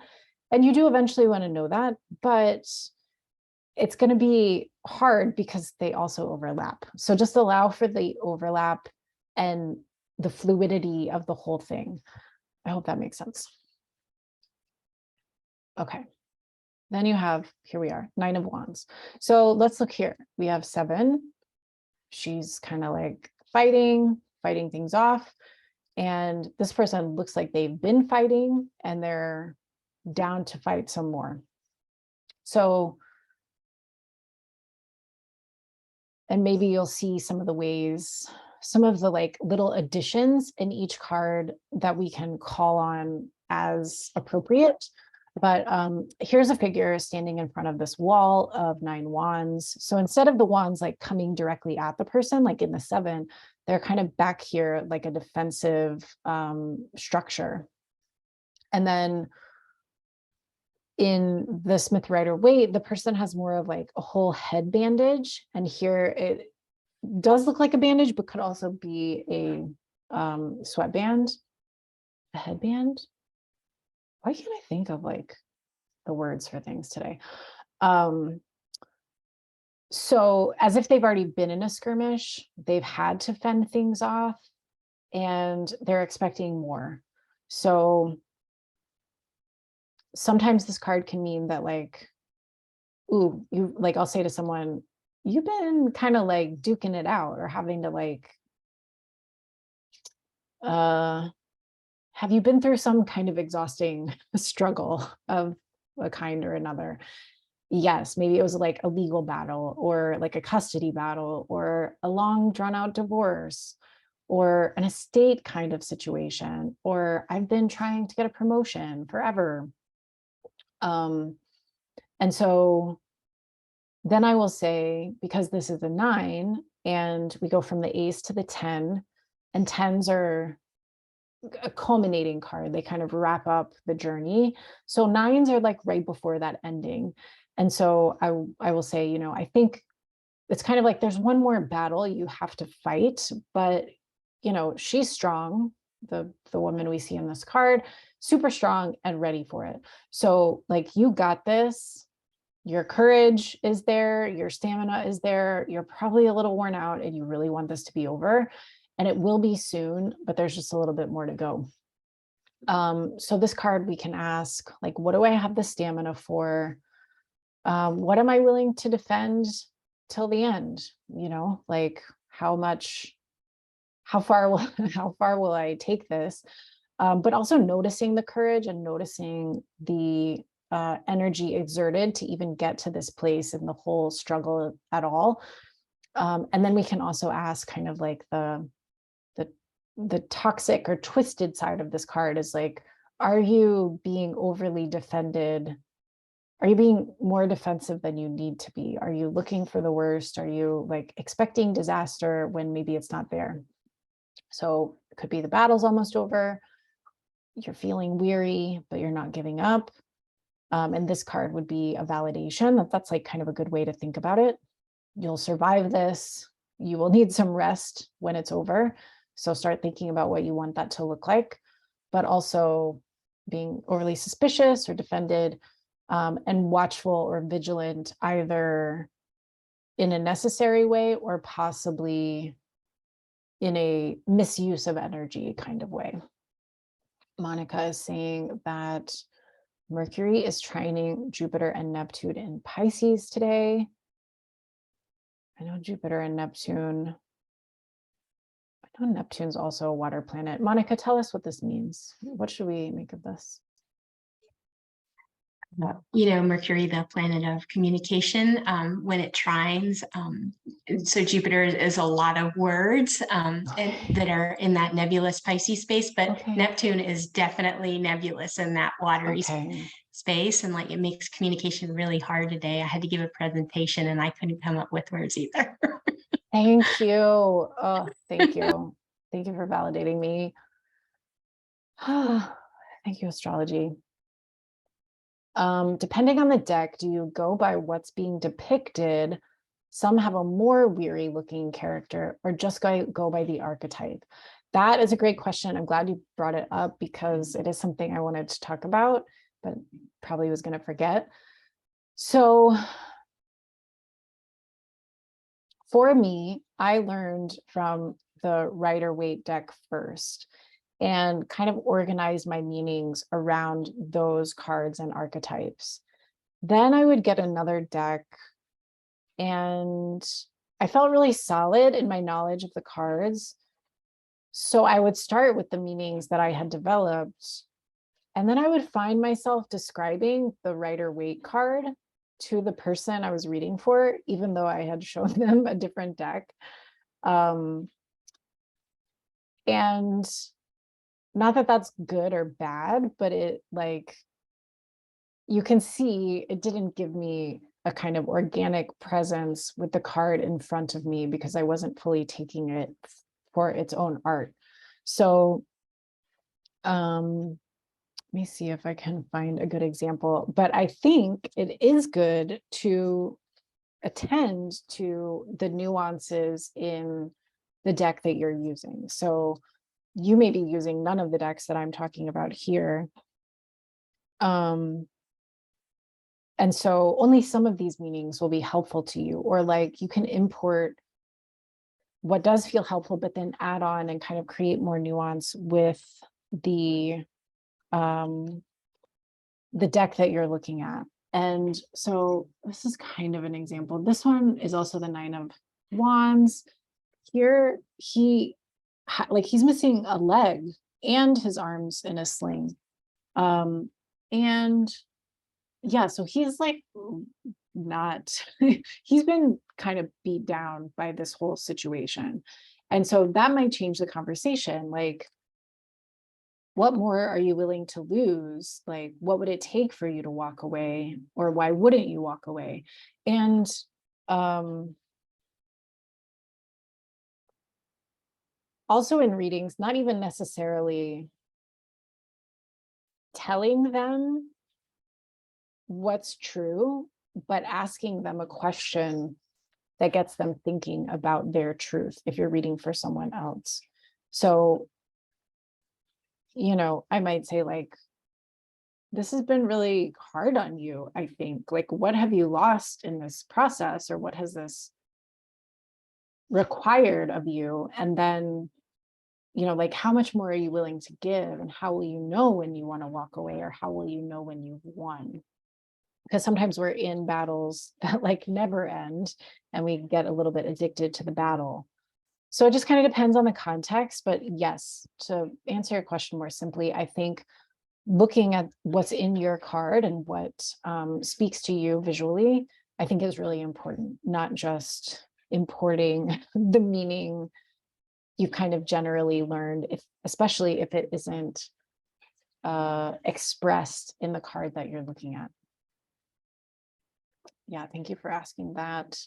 And you do eventually want to know that, but it's going to be hard because they also overlap. So just allow for the overlap and the fluidity of the whole thing. I hope that makes sense. Okay. Then you have, here we are, 9 of wands. So let's look here. We have 7. She's kind of like fighting things off. And this person looks like they've been fighting and they're down to fight some more. So, and maybe you'll see some of the ways, some of the like little additions in each card that we can call on as appropriate. But here's a figure standing in front of this wall of 9 wands. So instead of the wands like coming directly at the person, like in the 7, they're kind of back here like a defensive structure. And then in the Smith Rider-Waite, the person has more of like a whole head bandage. And here it does look like a bandage, but could also be a sweatband, a headband. Why can't I think of like the words for things today? So as if they've already been in a skirmish, they've had to fend things off and they're expecting more. So sometimes this card can mean that like, ooh, you like, I'll say to someone, you've been kind of like duking it out or having to like, have you been through some kind of exhausting struggle of a kind or another? Yes, maybe it was like a legal battle or like a custody battle or a long drawn out divorce or an estate kind of situation, or I've been trying to get a promotion forever. And so then I will say, because this is a 9 and we go from the ace to the 10, and 10s are a culminating card. They kind of wrap up the journey. So 9s are like right before that ending. And so I will say, you know, I think it's kind of like there's one more battle you have to fight, but you know, she's strong. The woman we see in this card, super strong and ready for it. So like, you got this. Your courage is there, your stamina is there, you're probably a little worn out and you really want this to be over. And it will be soon, but there's just a little bit more to go. So this card we can ask, like, what do I have the stamina for? What am I willing to defend till the end? You know, like how far will I take this? But also noticing the courage and noticing the energy exerted to even get to this place and the whole struggle at all. And then we can also ask kind of like the toxic or twisted side of this card is like, are you being overly defended? Are you being more defensive than you need to be? Are you looking for the worst? Are you like expecting disaster when maybe it's not there? So it could be the battle's almost over. You're feeling weary, but you're not giving up. And this card would be a validation that's like kind of a good way to think about it. You'll survive this. You will need some rest when it's over. So start thinking about what you want that to look like, but also being overly suspicious or defended, and watchful or vigilant, either in a necessary way or possibly in a misuse of energy kind of way. Monica is saying that Mercury is trining Jupiter and Neptune in Pisces today. I know Jupiter and Neptune. I know Neptune's also a water planet. Monica, tell us what this means. What should we make of this? You know, Mercury, the planet of communication, when it trines. So Jupiter is a lot of words that are in that nebulous Pisces space, but Okay. Neptune is definitely nebulous in that watery Okay. space. And like, it makes communication really hard today. I had to give a presentation and I couldn't come up with words either. Thank you. Oh, thank you. Thank you for validating me. Thank you, astrology. Depending on the deck, do you go by what's being depicted? Some have a more weary looking character, or just go by the archetype? That is a great question. I'm glad you brought it up because it is something I wanted to talk about, but probably was going to forget. So for me, I learned from the Rider-Waite deck first and kind of organized my meanings around those cards and archetypes. Then I would get another deck and I felt really solid in my knowledge of the cards. So I would start with the meanings that I had developed. And then I would find myself describing the Rider-Waite card to the person I was reading for, even though I had shown them a different deck. And not that that's good or bad, but it like, you can see it didn't give me a kind of organic presence with the card in front of me because I wasn't fully taking it for its own art. So let me see if I can find a good example, but I think it is good to attend to the nuances in the deck that you're using. So you may be using none of the decks that I'm talking about here. And so only some of these meanings will be helpful to you, or like you can import what does feel helpful, but then add on and kind of create more nuance with the deck that you're looking at. And so this is kind of an example. This one is also the 9 of Wands. Here, he's missing a leg and his arms in a sling. And yeah, so he's like not, he's been kind of beat down by this whole situation. And so that might change the conversation. Like, what more are you willing to lose? Like, what would it take for you to walk away? Or why wouldn't you walk away? And also in readings, not even necessarily telling them what's true, but asking them a question that gets them thinking about their truth if you're reading for someone else. So, I might say, like, this has been really hard on you, I think. Like, what have you lost in this process, or what has this required of you? And then, like, how much more are you willing to give? And how will you know when you want to walk away, or how will you know when you've won? Because sometimes we're in battles that like never end, and we get a little bit addicted to the battle. So it just kind of depends on the context. But yes, to answer your question more simply, I think looking at what's in your card and what speaks to you visually, I think is really important, not just importing the meaning you've kind of generally learned, especially if it isn't expressed in the card that you're looking at. Yeah, thank you for asking that.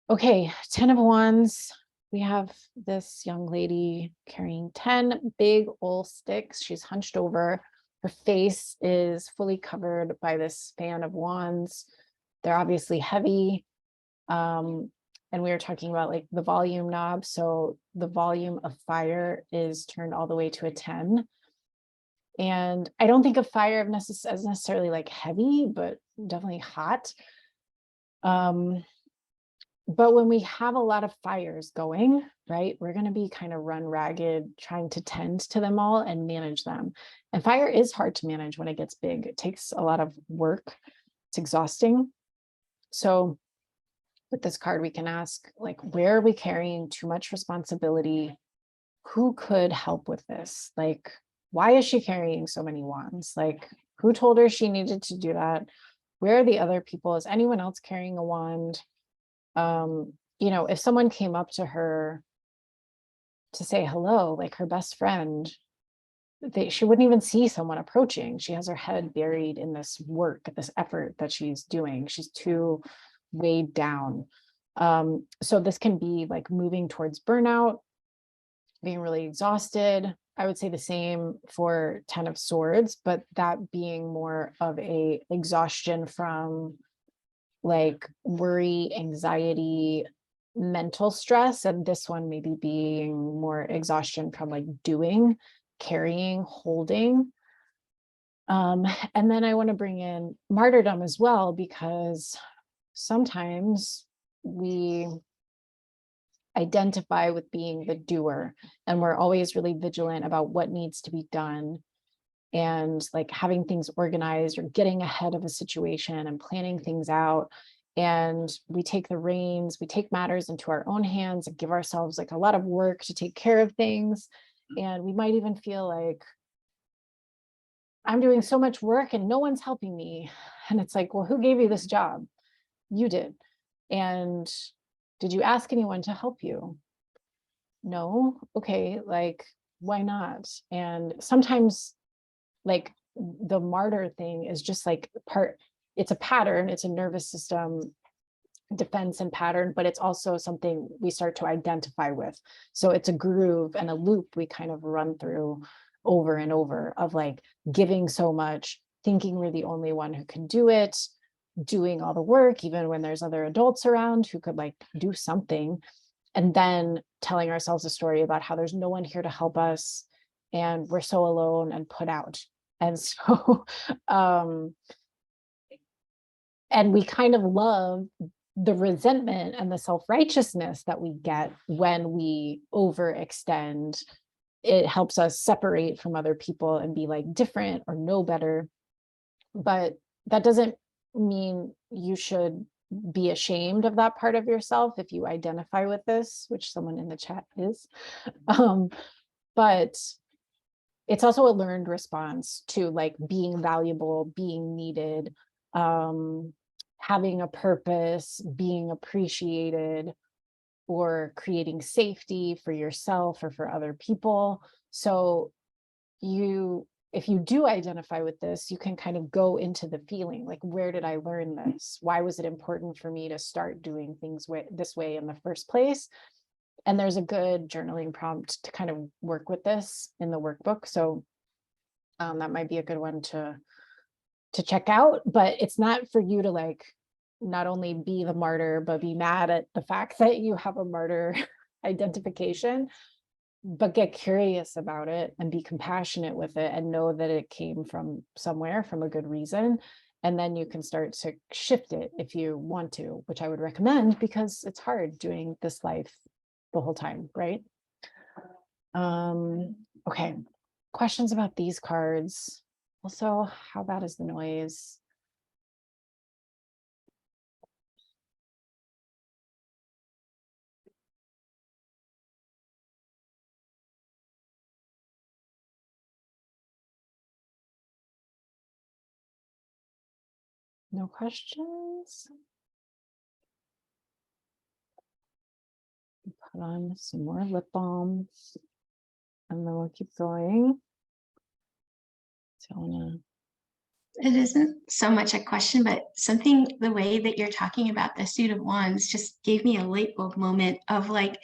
Okay, 10 of Wands. We have this young lady carrying 10 big old sticks. She's hunched over. Her face is fully covered by this fan of wands. They're obviously heavy. And we were talking about like the volume knob. So the volume of fire is turned all the way to a 10. And I don't think of fire as necessarily like heavy, but definitely hot. But when we have a lot of fires going, right, we're going to be kind of run ragged trying to tend to them all and manage them. And fire is hard to manage when it gets big. It takes a lot of work. It's exhausting. So with this card, we can ask, like, where are we carrying too much responsibility? Who could help with this? Like, why is she carrying so many wands? Like, who told her she needed to do that? Where are the other people? Is anyone else carrying a wand? If someone came up to her to say hello, like her best friend, she wouldn't even see someone approaching. She has her head buried in this work, this effort that she's doing. She's too weighed down. So this can be like moving towards burnout, being really exhausted. I would say the same for 10 of Swords, but that being more of a exhaustion from like worry, anxiety, mental stress, and this one maybe being more exhaustion from like doing, carrying, holding. And then I want to bring in martyrdom as well, because sometimes we identify with being the doer, and we're always really vigilant about what needs to be done, and like having things organized or getting ahead of a situation and planning things out. And we take the reins, we take matters into our own hands and give ourselves like a lot of work to take care of things. And we might even feel like, I'm doing so much work and no one's helping me. And it's like, well, who gave you this job? You did. And did you ask anyone to help you? No. Okay, like, why not? And sometimes like the martyr thing is just like it's a pattern, it's a nervous system defense and pattern, but it's also something we start to identify with. So it's a groove and a loop we kind of run through over and over of like giving so much, thinking we're the only one who can do it, doing all the work, even when there's other adults around who could like do something, and then telling ourselves a story about how there's no one here to help us and we're so alone and put out. And so And we kind of love the resentment and the self-righteousness that we get when we overextend. It helps us separate from other people and be like different or know better. But that doesn't mean you should be ashamed of that part of yourself if you identify with this, which someone in the chat is. But it's also a learned response to like being valuable, being needed, having a purpose, being appreciated, or creating safety for yourself or for other people. So if you do identify with this, you can kind of go into the feeling, like, where did I learn this? Why was it important for me to start doing things this way in the first place? And there's a good journaling prompt to kind of work with this in the workbook. So that might be a good one to check out, but it's not for you to like, not only be the martyr, but be mad at the fact that you have a martyr identification, but get curious about it and be compassionate with it and know that it came from somewhere, from a good reason. And then you can start to shift it if you want to, which I would recommend, because it's hard doing this life the whole time, right? Okay, questions about these cards. Also, how bad is the noise? No questions? Put on some more lip balm and then we'll keep going. So It isn't so much a question, but something, the way that you're talking about the Suit of Wands just gave me a light bulb moment of like,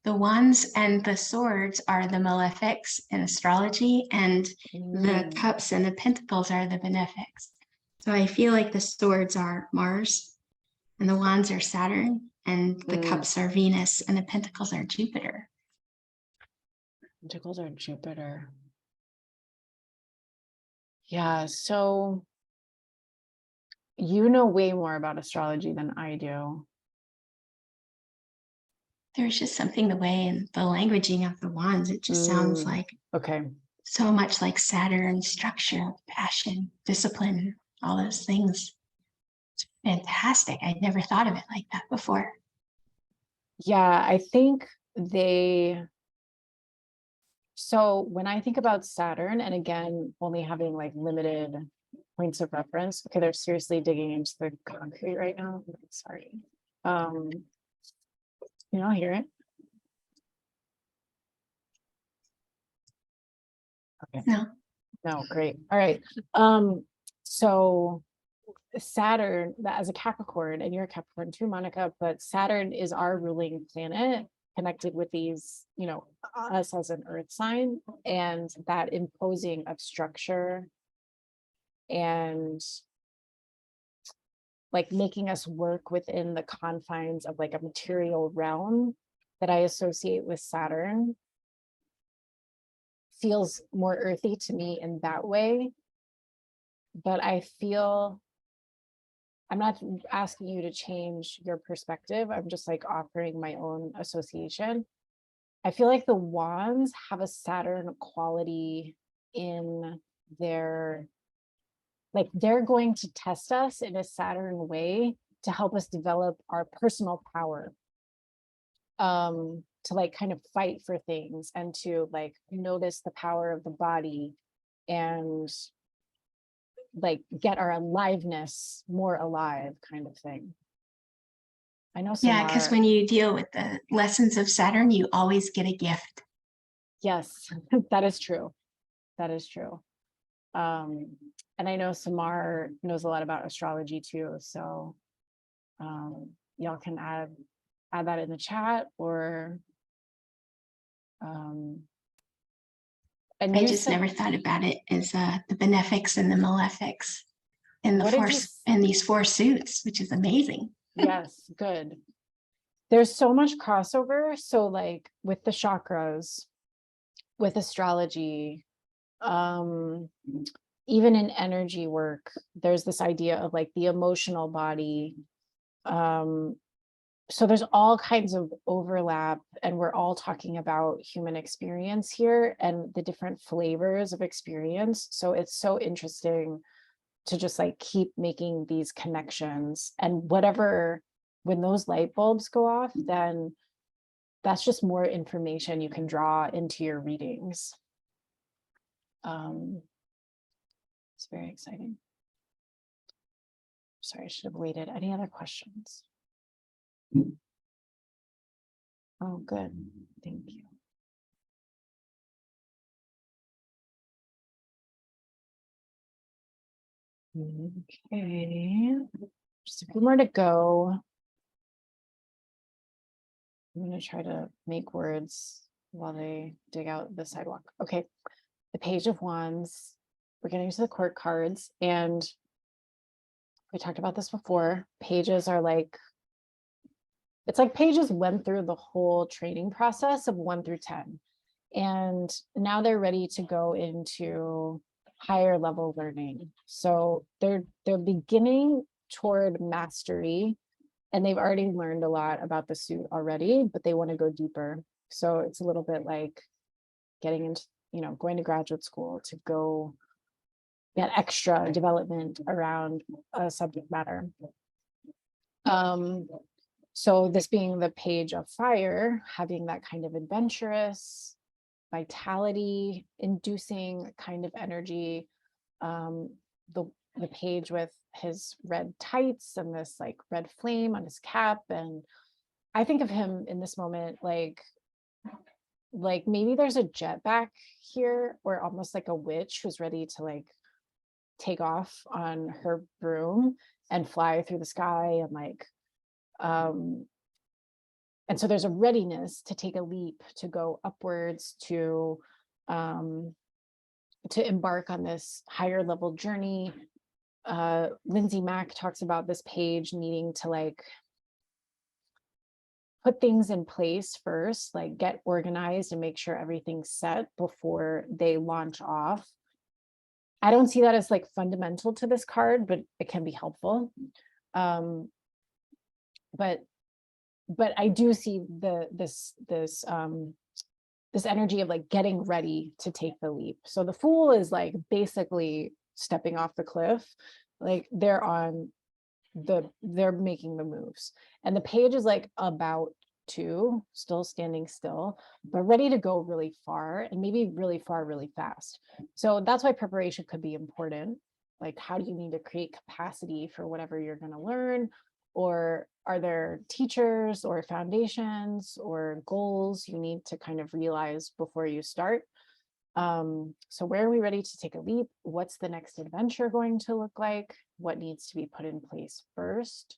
the wands and the swords are the malefics in astrology, and the cups and the pentacles are the benefics. So I feel like the swords are Mars and the wands are Saturn and the cups are Venus and the pentacles are Jupiter. Pentacles are Jupiter. Yeah, so you know way more about astrology than I do. There's just something, the way and the languaging of the wands, it just sounds like so much like Saturn, structure, passion, discipline, all those things. It's fantastic. I'd never thought of it like that before. Yeah, I think so when I think about Saturn, and again, only having like limited points of reference, okay, they're seriously digging into the concrete right now. Sorry. I'll hear it. Okay. No, great. All right. So Saturn, as a Capricorn, and you're a Capricorn too, Monica, but Saturn is our ruling planet, connected with these, us as an earth sign, and that imposing of structure and like making us work within the confines of like a material realm that I associate with Saturn feels more earthy to me in that way. But I feel I'm not asking you to change your perspective. I'm just like offering my own association. I feel like the wands have a Saturn quality in their, like, they're going to test us in a Saturn way to help us develop our personal power, to like kind of fight for things and to like notice the power of the body and like get our aliveness more alive, kind of thing. I know Yeah, because when you deal with the lessons of Saturn, you always get a gift. Yes, that is true. That is true. And I know Samar knows a lot about astrology too. So y'all can add that in the chat, or and I just never thought about it as the benefics and the malefics in these four suits, which is amazing. Yes, good. There's so much crossover. So like with the chakras, with astrology, even in energy work, there's this idea of like the emotional body. So there's all kinds of overlap, and we're all talking about human experience here and the different flavors of experience. So it's so interesting to just like keep making these connections, and whatever, when those light bulbs go off, then that's just more information you can draw into your readings. It's very exciting. Sorry, I should have waited. Any other questions? Oh, good. Thank you. Okay, just a few more to go. I'm going to try to make words while they dig out the sidewalk. Okay, the Page of Wands. We're getting to the court cards, and we talked about this before. Pages are like, it's like pages went through the whole training process of 1 through 10. And now they're ready to go into higher level learning. So they're beginning toward mastery, and they've already learned a lot about the suit already, but they want to go deeper. So it's a little bit like getting into, you know, going to graduate school to go get extra development around a subject matter. So this being the Page of Fire, having that kind of adventurous, vitality inducing kind of energy. The page with his red tights and this like red flame on his cap, and I think of him in this moment like maybe there's a jetpack here, or almost like a witch who's ready to like take off on her broom and fly through the sky, and like and so there's a readiness to take a leap, to go upwards, to embark on this higher level journey. Lindsay Mack talks about this page needing to like put things in place first, like get organized and make sure everything's set before they launch off. I don't see that as like fundamental to this card, but it can be helpful. But I do see this energy of like getting ready to take the leap. So the Fool is like basically stepping off the cliff, like they're making the moves, and the Page is like about to, still standing still, but ready to go really far, and maybe really far really fast. So that's why preparation could be important. Like, how do you need to create capacity for whatever you're going to learn? Or are there teachers or foundations or goals you need to kind of realize before you start? So where are we ready to take a leap? What's the next adventure going to look like? What needs to be put in place first?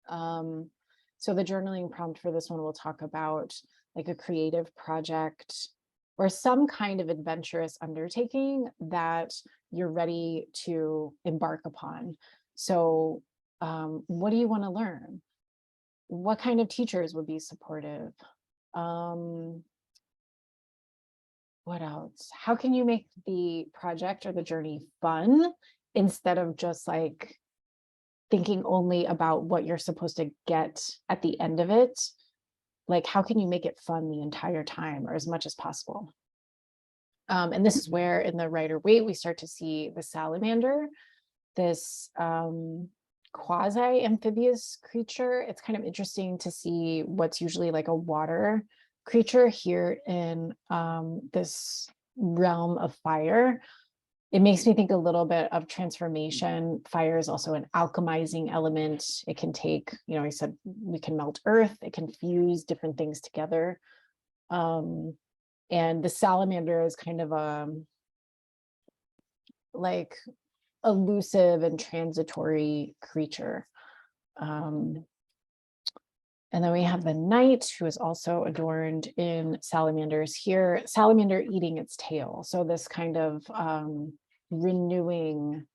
So the journaling prompt for this one will talk about like a creative project or some kind of adventurous undertaking that you're ready to embark upon. So what do you want to learn? What kind of teachers would be supportive? What else? How can you make the project or the journey fun instead of just like thinking only about what you're supposed to get at the end of it? Like, how can you make it fun the entire time or as much as possible? And this is where in the Rider-Waite, we start to see the salamander, this quasi-amphibious creature. It's kind of interesting to see what's usually like a water creature here in this realm of fire. It makes me think a little bit of transformation. Fire is also an alchemizing element. It can take, you know, I said we can melt earth, it can fuse different things together. And the salamander is kind of a like elusive and transitory creature. And then we have the knight, who is also adorned in salamanders here, salamander eating its tail. So this kind of renewing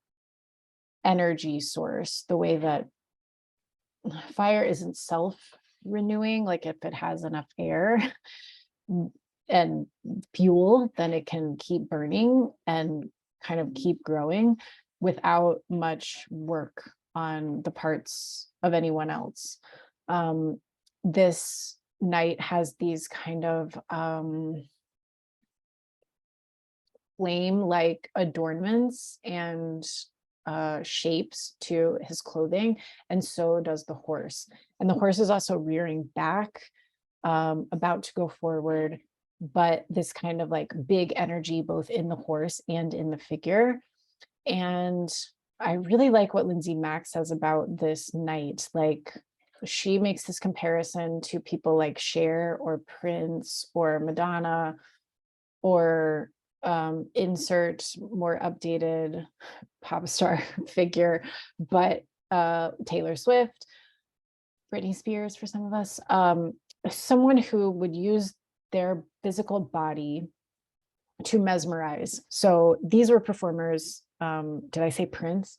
energy source, the way that fire isn't self-renewing, like if it has enough air and fuel, then it can keep burning. And kind of keep growing without much work on the parts of anyone else. This night has these kind of flame-like adornments and shapes to his clothing, and so does the horse. And the horse is also rearing back, about to go forward, but this kind of like big energy both in the horse and in the figure. And I really like what Lindsay Mack says about this night. Like, she makes this comparison to people like Cher or Prince or Madonna, or insert more updated pop star figure, but Taylor Swift, Britney Spears for some of us, someone who would use their physical body to mesmerize. So these were performers, did I say Prince?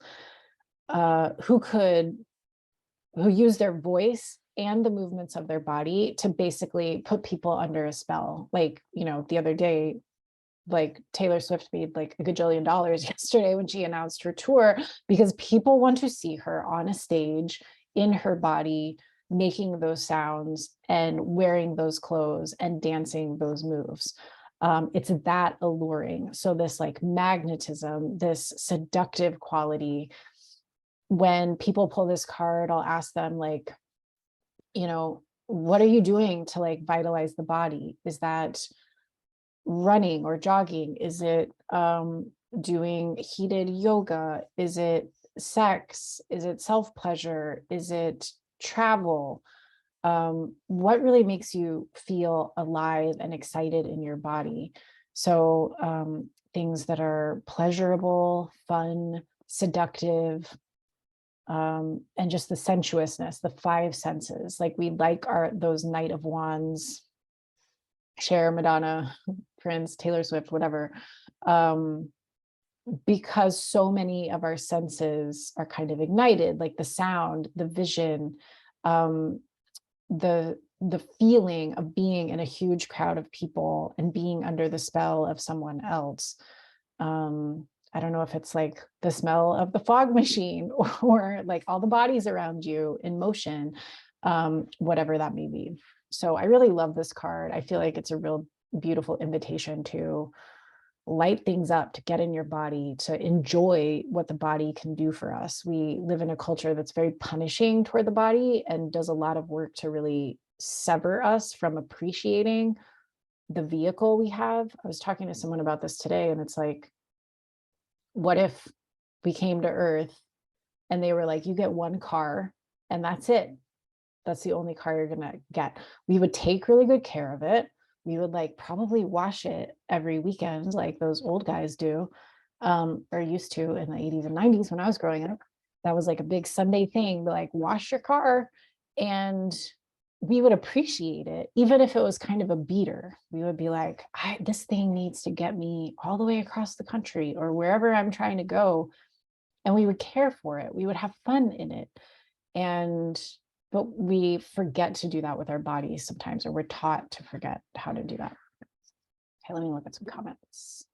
Who use their voice and the movements of their body to basically put people under a spell. Like, you know, the other day, like Taylor Swift made like $1 gajillion yesterday when she announced her tour, because people want to see her on a stage in her body, making those sounds and wearing those clothes and dancing those moves. It's that alluring. So this like magnetism, this seductive quality. When people pull this card, I'll ask them like, you know, what are you doing to like vitalize the body? Is that running or jogging? Is it doing heated yoga? Is it sex? Is it self-pleasure? Is it travel? What really makes you feel alive and excited in your body? So things that are pleasurable, fun, seductive, and just the sensuousness, the five senses. Like, we like those Knight of Wands, Cher, Madonna, Prince, Taylor Swift, whatever, because so many of our senses are kind of ignited, like the sound, the vision, the feeling of being in a huge crowd of people and being under the spell of someone else. I don't know if it's like the smell of the fog machine or like all the bodies around you in motion, whatever that may be. So I really love this card. I feel like it's a real beautiful invitation to light things up, to get in your body, to enjoy what the body can do for us. We live in a culture that's very punishing toward the body and does a lot of work to really sever us from appreciating the vehicle we have. I was talking to someone about this today, and it's like, what if we came to Earth and they were like, you get one car and that's it. That's the only car you're gonna get. We would take really good care of it. We would like probably wash it every weekend like those old guys do, or used to in the 80s and 90s when I was growing up. That was like a big Sunday thing, like wash your car, and we would appreciate it. Even if it was kind of a beater, we would be like, this thing needs to get me all the way across the country or wherever I'm trying to go. And we would care for it. We would have fun in it. But we forget to do that with our bodies sometimes, or we're taught to forget how to do that. Okay, let me look at some comments.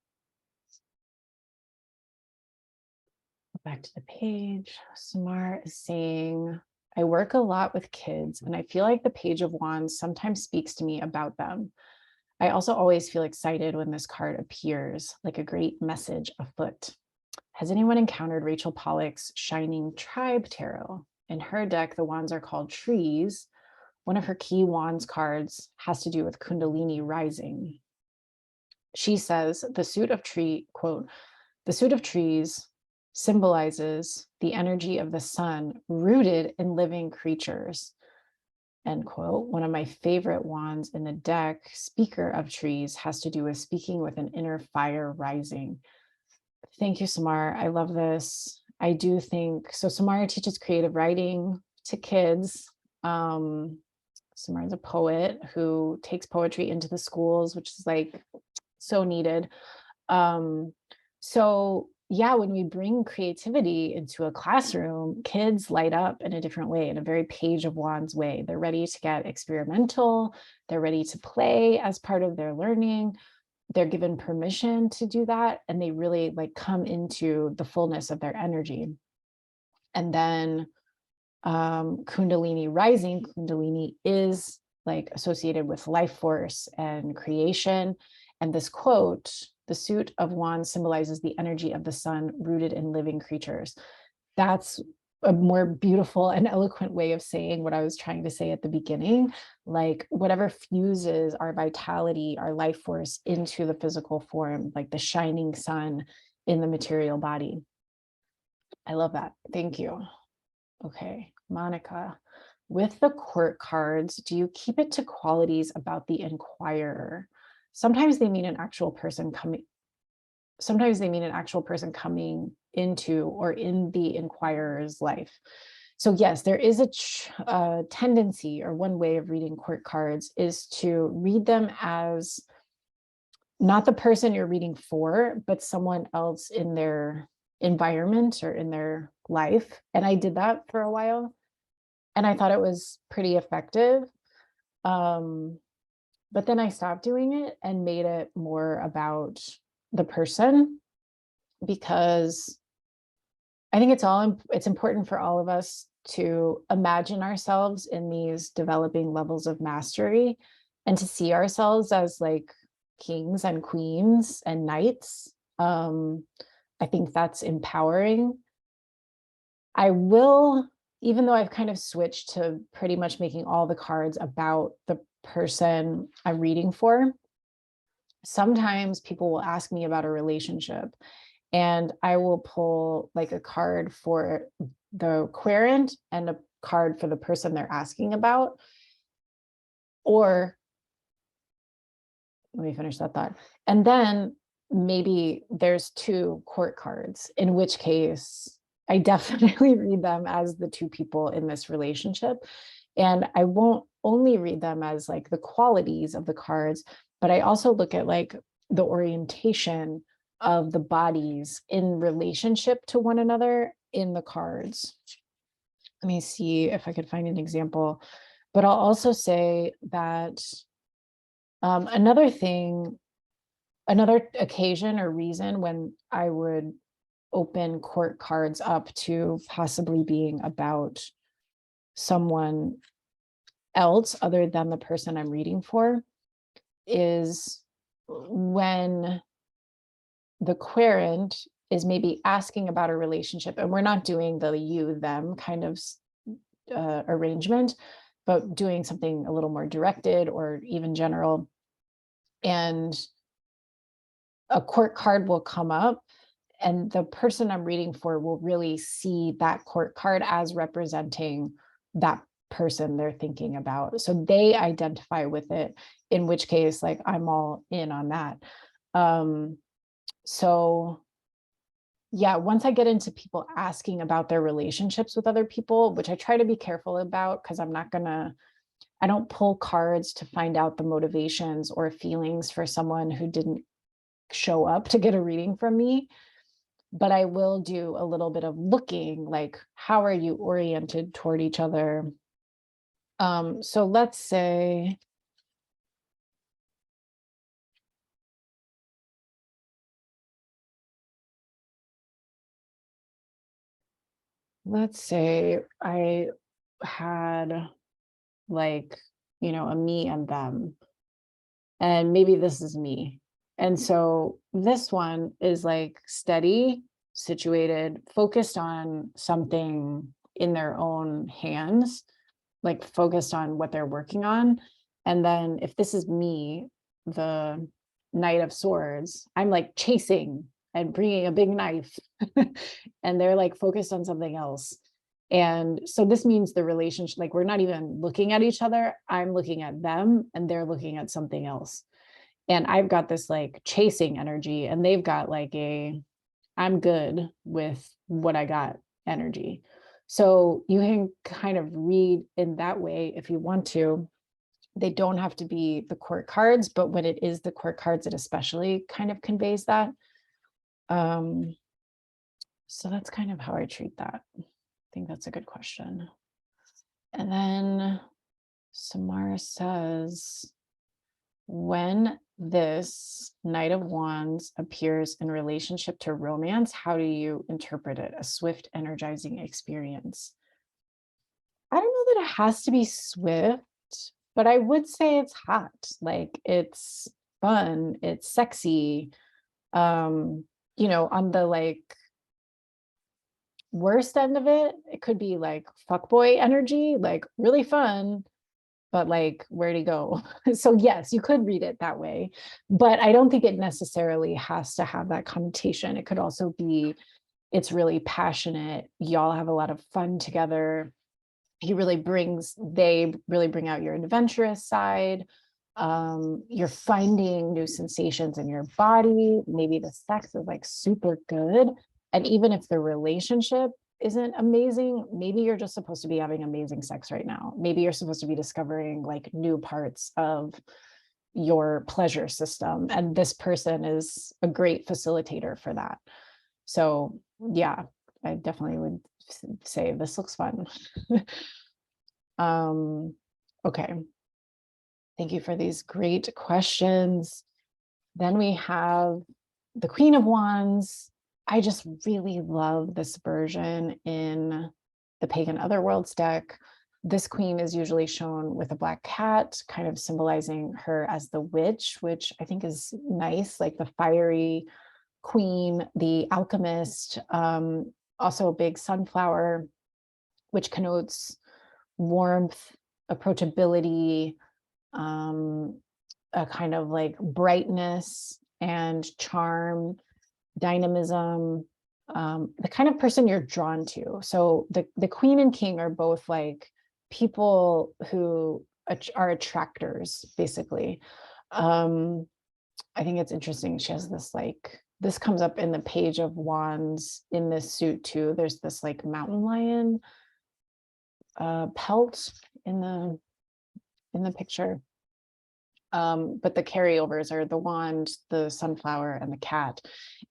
Back to the page. Samar is saying, I work a lot with kids and I feel like the Page of Wands sometimes speaks to me about them. I also always feel excited when this card appears, like a great message afoot. Has anyone encountered Rachel Pollack's Shining Tribe Tarot? In her deck, the wands are called trees. One of her key wands cards has to do with Kundalini rising. She says the suit of quote, the suit of trees symbolizes the energy of the sun rooted in living creatures, end quote. One of my favorite wands in the deck, Speaker of Trees, has to do with speaking with an inner fire rising. Thank you, Samar. I love this. I do think, so Samara teaches creative writing to kids. Samara is a poet who takes poetry into the schools, which is like so needed. So yeah, when we bring creativity into a classroom, kids light up in a different way, in a very Page of Wands way. They're ready to get experimental. They're ready to play as part of their learning. they're given permission to do that, and they really like come into the fullness of their energy. And then Kundalini rising, Kundalini is like associated with life force and creation. And this quote, the suit of wands symbolizes the energy of the sun rooted in living creatures. That's a more beautiful and eloquent way of saying what I was trying to say at the beginning. Like whatever fuses our vitality, our life force into the physical form, like the shining sun in the material body. I love that. Thank you. Okay, Monica, with the court cards, do you keep it to qualities about the inquirer? Sometimes they mean an actual person coming. Sometimes they mean an actual person coming into or in the inquirer's life. So yes, there is a tendency, or one way of reading court cards is to read them as not the person you're reading for, but someone else in their environment or in their life. And I did that for a while, and I thought it was pretty effective. But then I stopped doing it and made it more about the person, because I think it's important for all of us to imagine ourselves in these developing levels of mastery, and to see ourselves as like kings and queens and knights. I think that's empowering. I will, even though I've kind of switched to pretty much making all the cards about the person I'm reading for, sometimes people will ask me about a relationship, and I will pull like a card for the querent and a card for the person they're asking about. Or let me finish that thought. And then maybe there's two court cards, in which case I definitely read them as the two people in this relationship. And I won't only read them as like the qualities of the cards, but I also look at like the orientation of the bodies in relationship to one another in the cards. Let me see if I could find an example. But I'll also say that another occasion or reason when I would open court cards up to possibly being about someone else other than the person I'm reading for is when the querent is maybe asking about a relationship, and we're not doing the you them kind of arrangement, but doing something a little more directed or even general. And a court card will come up, and the person I'm reading for will really see that court card as representing that person they're thinking about. So they identify with it, in which case, like, I'm all in on that. So yeah, once I get into people asking about their relationships with other people, which I try to be careful about, because I don't pull cards to find out the motivations or feelings for someone who didn't show up to get a reading from me. But I will do a little bit of looking, like, how are you oriented toward each other? So let's say, I had like, a me and them, and maybe this is me. And so this one is like steady, situated, focused on something in their own hands, like focused on what they're working on. And then if this is me, the Knight of Swords, I'm like chasing and bringing a big knife, and they're like focused on something else. And so this means the relationship, like, we're not even looking at each other. I'm looking at them and they're looking at something else. And I've got this like chasing energy, and they've got like I'm good with what I got energy. So you can kind of read in that way if you want to. They don't have to be the court cards, but when it is the court cards, it especially kind of conveys that. So that's kind of how I treat that. I think that's a good question. And then Samara says, when this Knight of Wands appears in relationship to romance, how do you interpret it? A swift, energizing experience. I don't know that it has to be swift, but I would say it's hot. Like, it's fun, it's sexy. You know, on the like worst end of it, it could be like fuckboy energy, like really fun, but like, where'd he go? So yes, you could read it that way, but I don't think it necessarily has to have that connotation. It could also be, it's really passionate. Y'all have a lot of fun together. They really bring out your adventurous side. You're finding new sensations in your body. Maybe the sex is like super good. And even if the relationship isn't amazing, maybe you're just supposed to be having amazing sex right now. Maybe you're supposed to be discovering like new parts of your pleasure system. And this person is a great facilitator for that. So yeah, I definitely would say this looks fun. Okay. Thank you for these great questions. Then we have the Queen of Wands. I just really love this version in the Pagan Otherworlds deck. This queen is usually shown with a black cat, kind of symbolizing her as the witch, which I think is nice, like the fiery queen, the alchemist, also a big sunflower, which connotes warmth, approachability, a kind of like brightness and charm, dynamism, the kind of person you're drawn to. So the queen and king are both like people who are attractors, basically. I think it's interesting. She has this like, this comes up in the Page of Wands in this suit too. There's this like mountain lion pelt in the picture. But the carryovers are the wand, the sunflower, and the cat.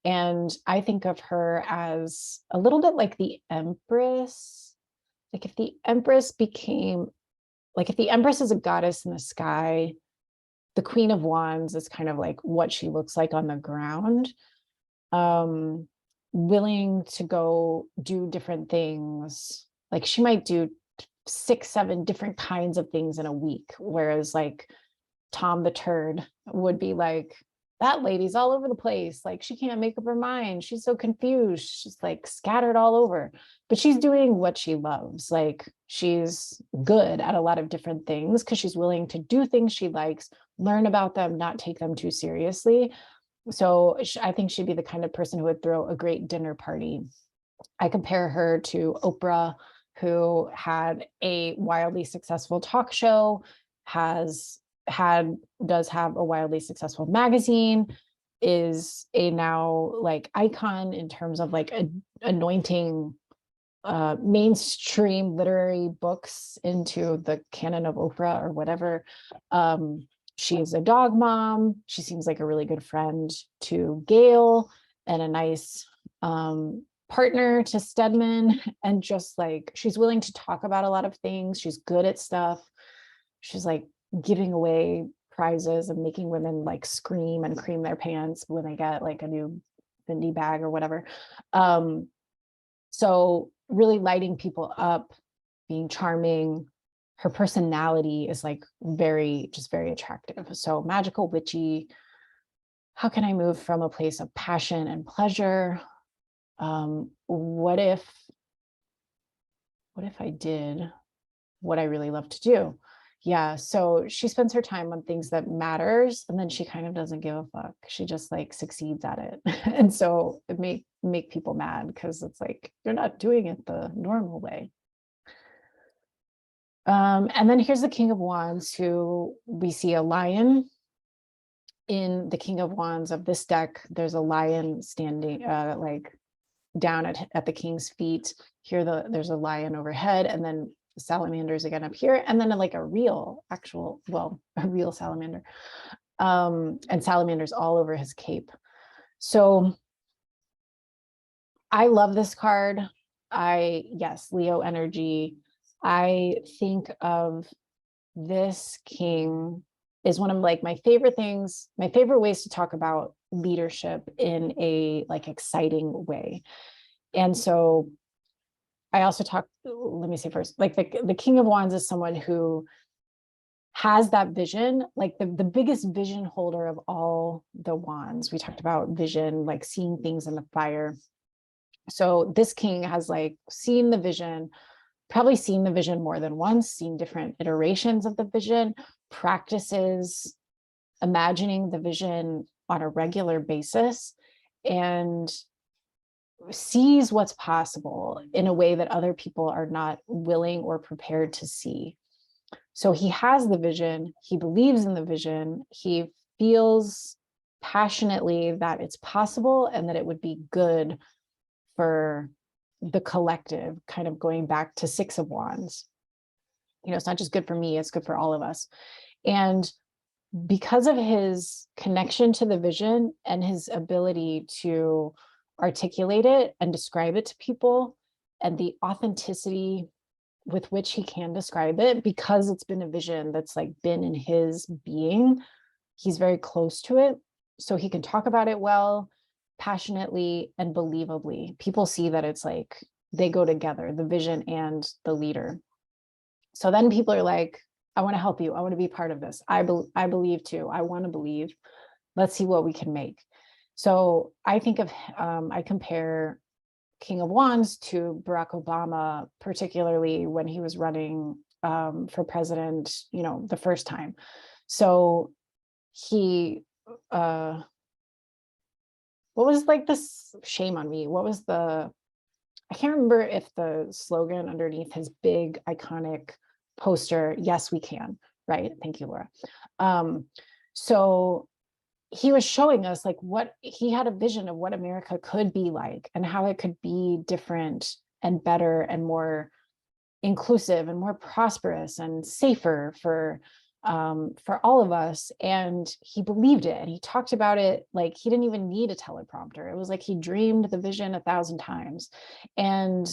And I think of her as a little bit like the Empress. Like if the Empress became, like if the Empress is a goddess in the sky, the Queen of Wands is kind of like what she looks like on the ground. Willing to go do different things. Like she might do 6, 7 different kinds of things in a week, whereas like Tom the Turd would be like, that lady's all over the place. Like she can't make up her mind. She's so confused. She's like scattered all over, but she's doing what she loves. Like she's good at a lot of different things because she's willing to do things she likes, learn about them, not take them too seriously. So I think she'd be the kind of person who would throw a great dinner party. I compare her to Oprah, who had a wildly successful talk show, does have a wildly successful magazine, is a now like icon in terms of like anointing mainstream literary books into the canon of Oprah or whatever. She's a dog mom. She seems like a really good friend to Gail and a nice partner to Stedman. And just like, she's willing to talk about a lot of things. She's good at stuff. She's like giving away prizes and making women like scream and cream their pants when they get like a new Fendi bag or whatever. So really lighting people up, being charming. Her personality is like very attractive. So magical, witchy. How can I move from a place of passion and pleasure? What if I did what I really love to do? Yeah, so she spends her time on things that matters, and then she kind of doesn't give a fuck. She just like succeeds at it. And so it make people mad because it's like, you're not doing it the normal way. And then here's the King of Wands, who we see a lion. In the King of Wands of this deck, there's a lion standing like down at the king's feet. Here there's a lion overhead, and then salamanders again up here, and then like a real salamander, and salamanders all over his cape. So I love this card. Yes, Leo energy. I think of this king is one of like my favorite things, my favorite ways to talk about leadership in a like exciting way. And so I also talk, let me say first, like the King of Wands is someone who has that vision, like the biggest vision holder of all the wands. We talked about vision, like seeing things in the fire. So this king has like seen the vision, probably seen the vision more than once, seen different iterations of the vision, practices imagining the vision on a regular basis, and sees what's possible in a way that other people are not willing or prepared to see. So he has the vision, he believes in the vision, he feels passionately that it's possible and that it would be good for the collective, kind of going back to Six of Wands. You know, it's not just good for me, it's good for all of us. And because of his connection to the vision and his ability to articulate it and describe it to people, and the authenticity with which he can describe it, because it's been a vision that's like been in his being, he's very close to it. So he can talk about it well, passionately, and believably. People see that it's like they go together, the vision and the leader. So then people are like, I want to help you. I want to be part of this. I believe too. I want to believe. Let's see what we can make. So I think of, I compare King of Wands to Barack Obama, particularly when he was running for president, you know, the first time. So he, what was like this, shame on me? What was the, I can't remember if the slogan underneath his big iconic poster, yes, we can, right? Thank you, Laura. So he was showing us like what he had a vision of what America could be like and how it could be different and better and more inclusive and more prosperous and safer for all of us. And he believed it and he talked about it like he didn't even need a teleprompter. It was like he dreamed the vision 1,000 times and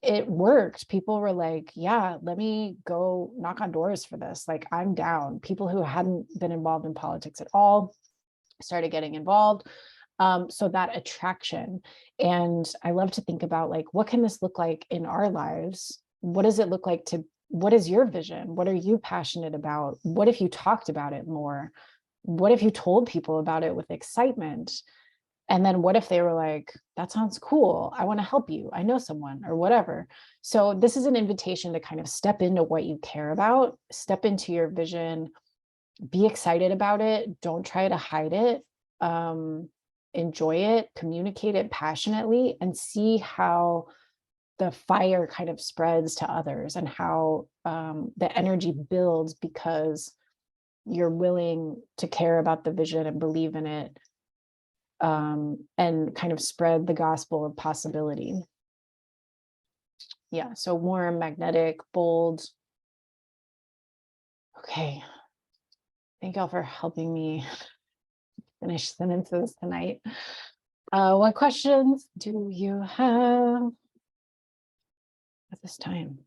it worked. People were like, yeah, let me go knock on doors for this. Like, I'm down. People who hadn't been involved in politics at all started getting involved. So that attraction. And I love to think about like, what can this look like in our lives? What does it look like to, what is your vision? What are you passionate about? What if you talked about it more? What if you told people about it with excitement? And then what if they were like, that sounds cool. I want to help you. I know someone or whatever. So this is an invitation to kind of step into what you care about, step into your vision, be excited about it. Don't try to hide it. Enjoy it, communicate it passionately, and see how the fire kind of spreads to others and how the energy builds because you're willing to care about the vision and believe in it, and kind of spread the gospel of possibility. Yeah, so warm, magnetic, bold. Okay. Thank y'all for helping me finish sentences tonight. What questions do you have at this time?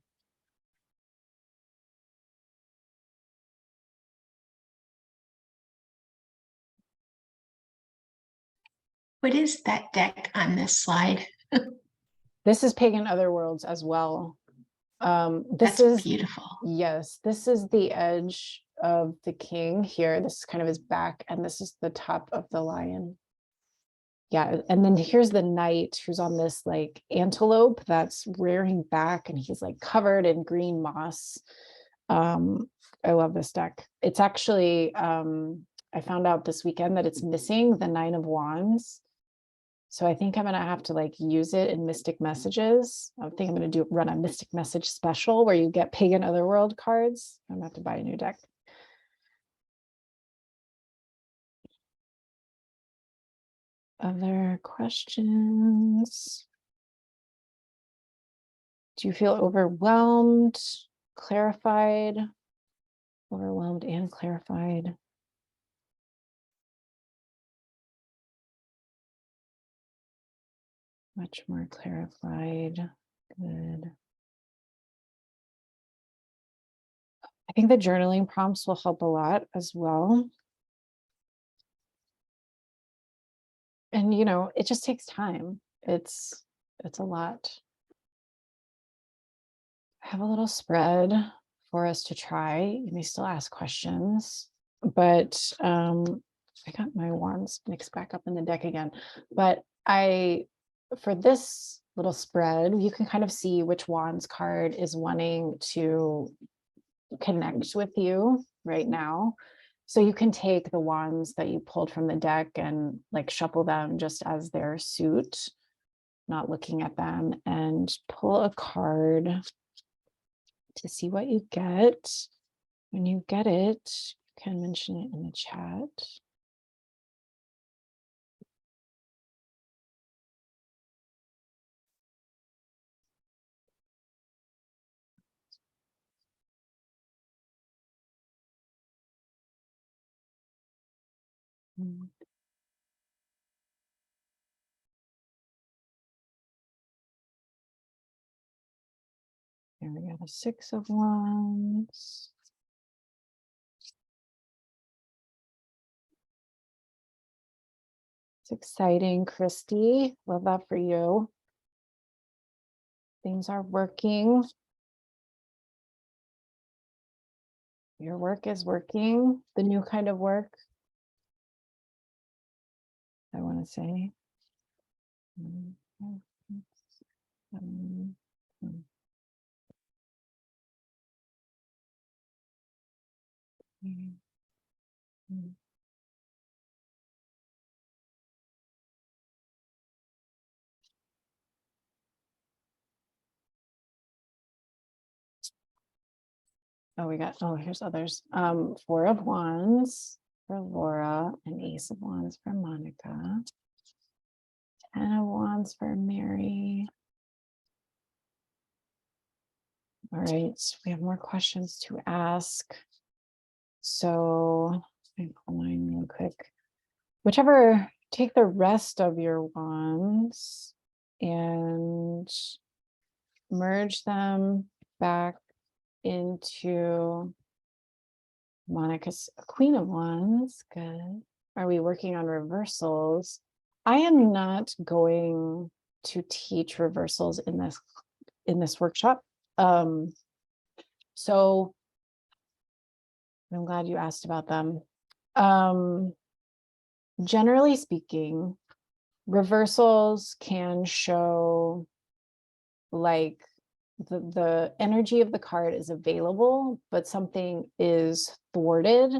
What is that deck on this slide? This is Pagan Otherworlds as well. This That's is beautiful. Yes, this is the edge of the king here. This is kind of his back, and this is the top of the lion. Yeah, and then here's the knight who's on this like antelope that's rearing back, and he's like covered in green moss. I love this deck. It's actually, I found out this weekend that it's missing the 9 of Wands. So I think I'm gonna have to like use it in Mystic Messages. I think I'm gonna run a Mystic Message special where you get Pagan Otherworld cards. I'm gonna have to buy a new deck. Other questions? Do you feel overwhelmed, clarified, overwhelmed and clarified? Much more clarified. Good. think the journaling prompts will help a lot as well. And, you know, it just takes time. It's a lot. I have a little spread for us to try. You may still ask questions, but I got my wands mixed back up in the deck again. But for this little spread, you can kind of see which wands card is wanting to connect with you right now. So you can take the wands that you pulled from the deck and like shuffle them just as their suit, not looking at them, and pull a card to see what you get. When you get it, you can mention it in the chat. Here we got a 6 of Wands. It's exciting, Christy. Love that for you. Things are working. Your work is working. The new kind of work, I want to say. Here's others. 4 of Wands for Laura, and Ace of Wands for Monica. 10 of Wands for Mary. All right, we have more questions to ask. So I'm pulling real quick. Take the rest of your wands and merge them back into Monica's Queen of Wands. Good. Are we working on reversals? I am not going to teach reversals in this workshop. So I'm glad you asked about them. Generally speaking, reversals can show like the energy of the card is available, but something is thwarted,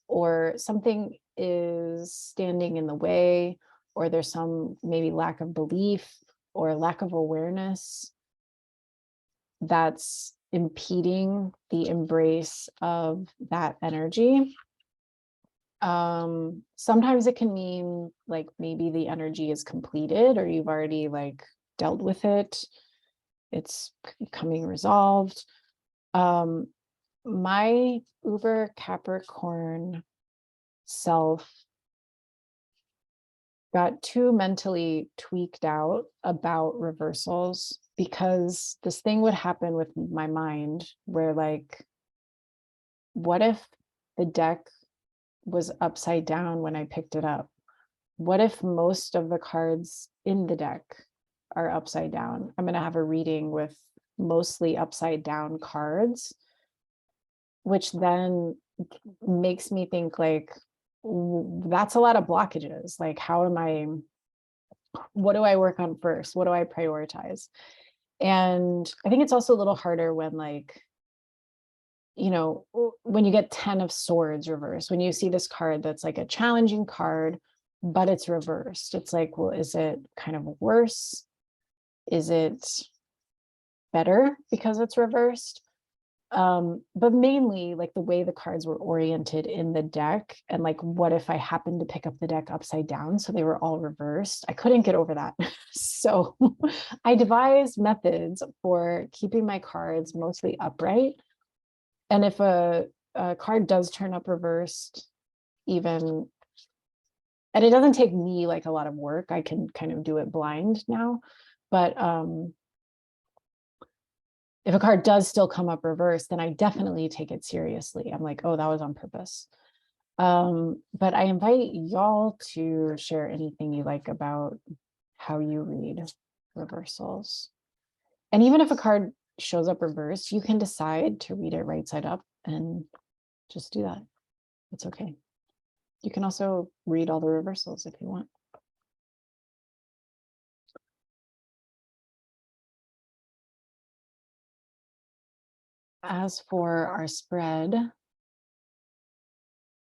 or something is standing in the way, or there's some maybe lack of belief or lack of awareness that's impeding the embrace of that energy. Sometimes it can mean like maybe the energy is completed, or you've already like dealt with it. It's becoming resolved. My Uber Capricorn self got too mentally tweaked out about reversals, because this thing would happen with my mind where like, what if the deck was upside down when I picked it up? What if most of the cards in the deck are upside down? I'm going to have a reading with mostly upside down cards, which then makes me think like, that's a lot of blockages. Like, what do I work on first? What do I prioritize? And I think it's also a little harder when like, you know, when you get 10 of Swords reversed, when you see this card that's like a challenging card, but it's reversed. It's like, well, is it kind of worse? Is it better because it's reversed? But mainly like the way the cards were oriented in the deck, and like, what if I happened to pick up the deck upside down, so they were all reversed? I couldn't get over that. So I devised methods for keeping my cards mostly upright. And if a card does turn up reversed, and it doesn't take me like a lot of work, I can kind of do it blind now, but If a card does still come up reverse, then I definitely take it seriously. I'm like, oh, that was on purpose. But I invite y'all to share anything you like about how you read reversals. And even if a card shows up reversed, you can decide to read it right side up and just do that. It's okay. You can also read all the reversals if you want. As for our spread,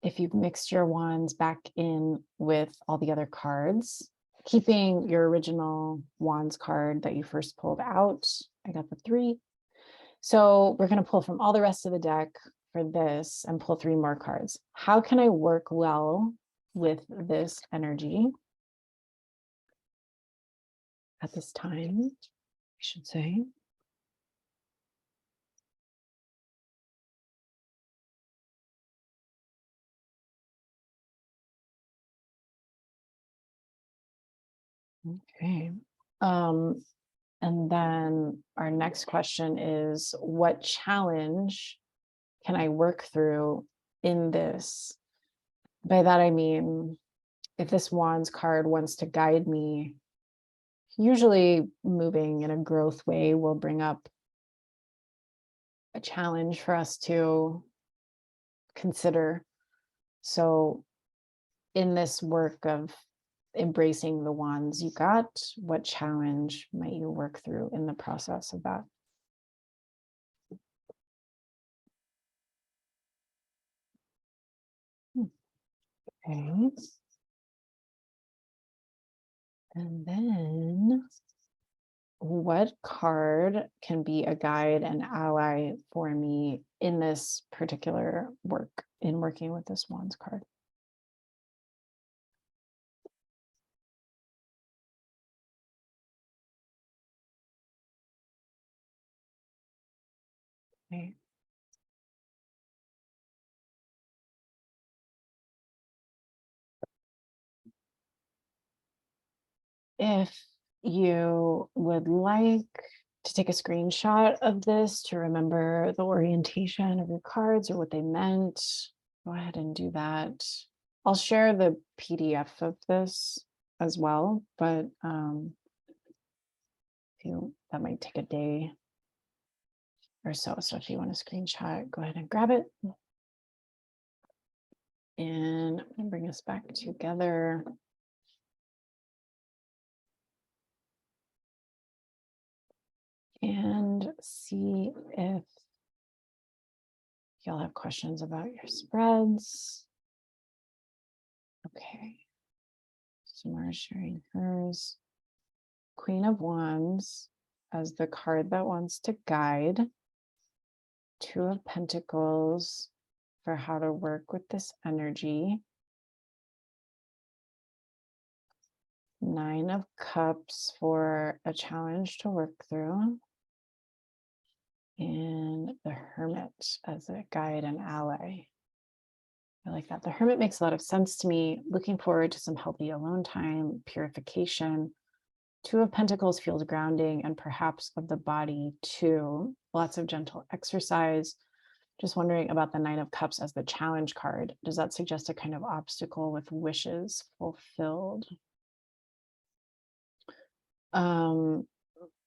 if you've mixed your wands back in with all the other cards, keeping your original wands card that you first pulled out, I got the 3. So we're going to pull from all the rest of the deck for this and pull 3 more cards. How can I work well with this energy at this time, I should say? Okay. And then our next question is, what challenge can I work through in this? By that, I mean, if this wands card wants to guide me, usually moving in a growth way will bring up a challenge for us to consider. So in this work of embracing the wands you got, what challenge might you work through in the process of that? Okay. And then what card can be a guide and ally for me in this particular work, in working with this wands card? Okay. If you would like to take a screenshot of this to remember the orientation of your cards or what they meant, go ahead and do that. I'll share the PDF of this as well, but that might take a day or so. So if you want to screenshot, go ahead and grab it. And I'm going to bring us back together. And see if y'all have questions about your spreads. Okay. Samara's sharing hers. Queen of Wands as the card that wants to guide. 2 of Pentacles for how to work with this energy. 9 of Cups for a challenge to work through. And the Hermit as a guide and ally. I like that. The Hermit makes a lot of sense to me. Looking forward to some healthy alone time, purification. 2 of Pentacles feels grounding and perhaps of the body too. Lots of gentle exercise. Just wondering about the 9 of Cups as the challenge card. Does that suggest a kind of obstacle with wishes fulfilled?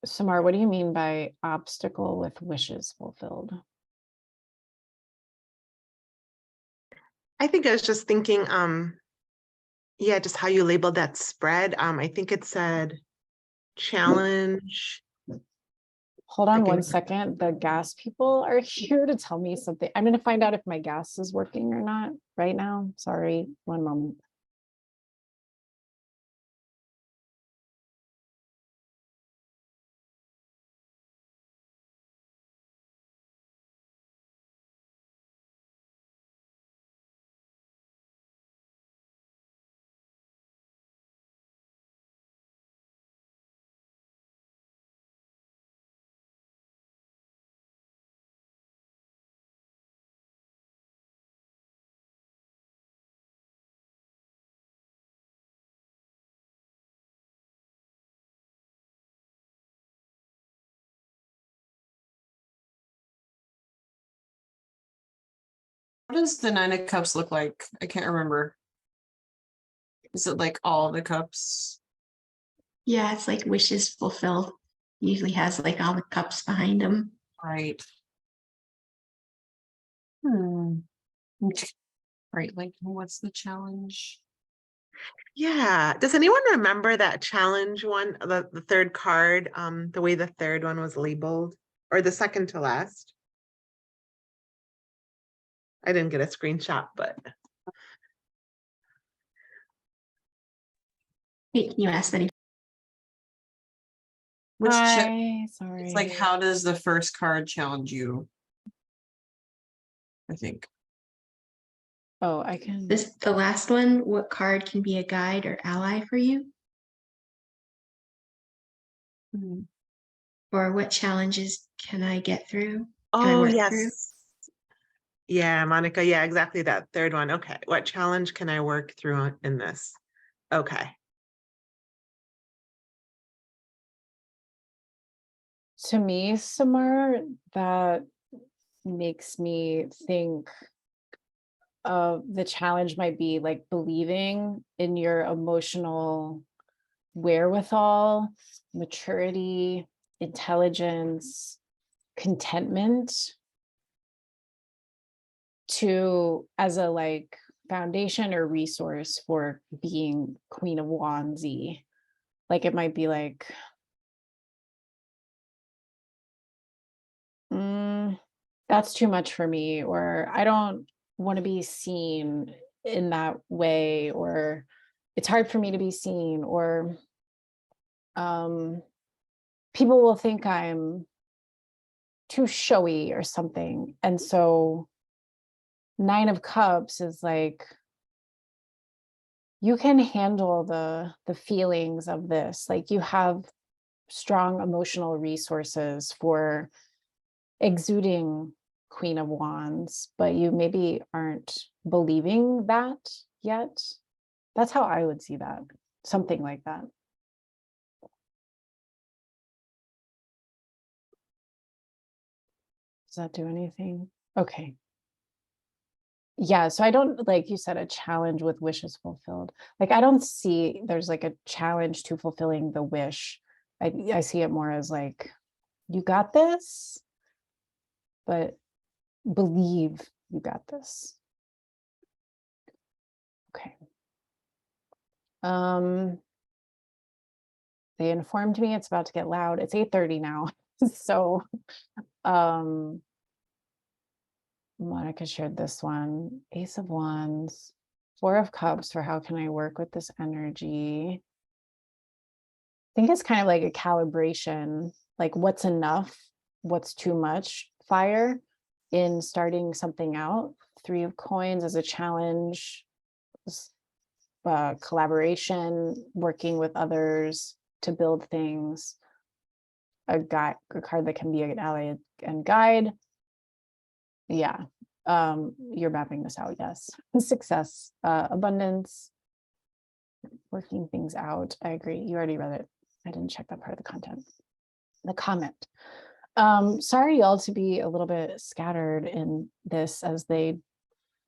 Samar, what do you mean by obstacle with wishes fulfilled? I think I was just thinking, yeah, just how you labeled that spread. I think it said challenge. Hold on one second. The gas people are here to tell me something. I'm going to find out if my gas is working or not right now. Sorry, one moment. What does the Nine of Cups look like? I can't remember. Is it like all the cups? Yeah, it's like wishes fulfilled. Usually has like all the cups behind them. Right. Right, like what's the challenge? Yeah. Does anyone remember that challenge one, the third card, the way the third one was labeled, or the second to last? I didn't get a screenshot, but Wait, can you ask that again? Which Hi, it's sorry. like, how does the first card challenge you? I think. Oh, I can. The last one, what card can be a guide or ally for you? Or what challenges can I get through? Can I oh work yes. through? Yeah, Monica. Yeah, exactly that third one. Okay. What challenge can I work through in this? Okay. To me, Samar, that makes me think of the challenge might be like believing in your emotional wherewithal, maturity, intelligence, contentment to as a like foundation or resource for being Queen of Wandsy. Like it might be like that's too much for me, or I don't want to be seen in that way, or it's hard for me to be seen, or people will think I'm too showy or something. And so Nine of Cups is like, you can handle the feelings of this. Like you have strong emotional resources for exuding Queen of Wands, but you maybe aren't believing that yet. That's how I would see that. Something like that. Does that do anything? Okay. Yeah, so I don't, like you said, a challenge with wishes fulfilled. Like I don't see there's like a challenge to fulfilling the wish. I see it more as like, you got this, but believe you got this. Okay. They informed me it's about to get loud. It's 8:30 now. So Monica shared this one. Ace of Wands, Four of Cups for how can I work with this energy? I think it's kind of like a calibration, like what's enough, what's too much fire in starting something out. Three of Coins as a challenge, collaboration, working with others to build things. A card that can be an ally and guide. Yeah, you're mapping this out. Yes, success, abundance, working things out. I agree. You already read it. I didn't check that part of the content. The comment. Sorry, y'all, to be a little bit scattered in this as they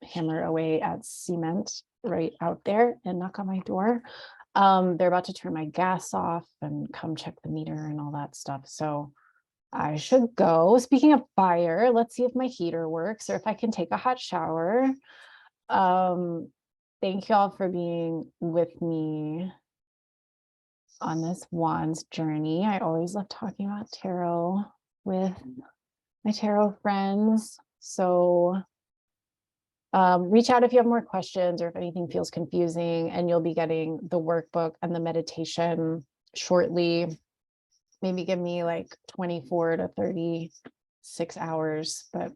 hammer away at cement right out there and knock on my door. They're about to turn my gas off and come check the meter and all that stuff. So I should go. Speaking of fire, let's see if my heater works or if I can take a hot shower. Thank you all for being with me on this wands journey. I always love talking about tarot with my tarot friends. So reach out if you have more questions or if anything feels confusing, and you'll be getting the workbook and the meditation shortly. Maybe give me like 24 to 36 hours, but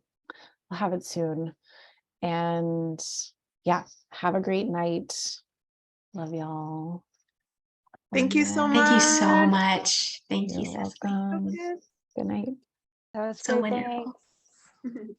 I'll have it soon. And yeah, have a great night. Love y'all. Thank you so much. Thank you so much. Thank you, You're Cecily. welcome. Okay. Good night. That was So great. wonderful. Thanks.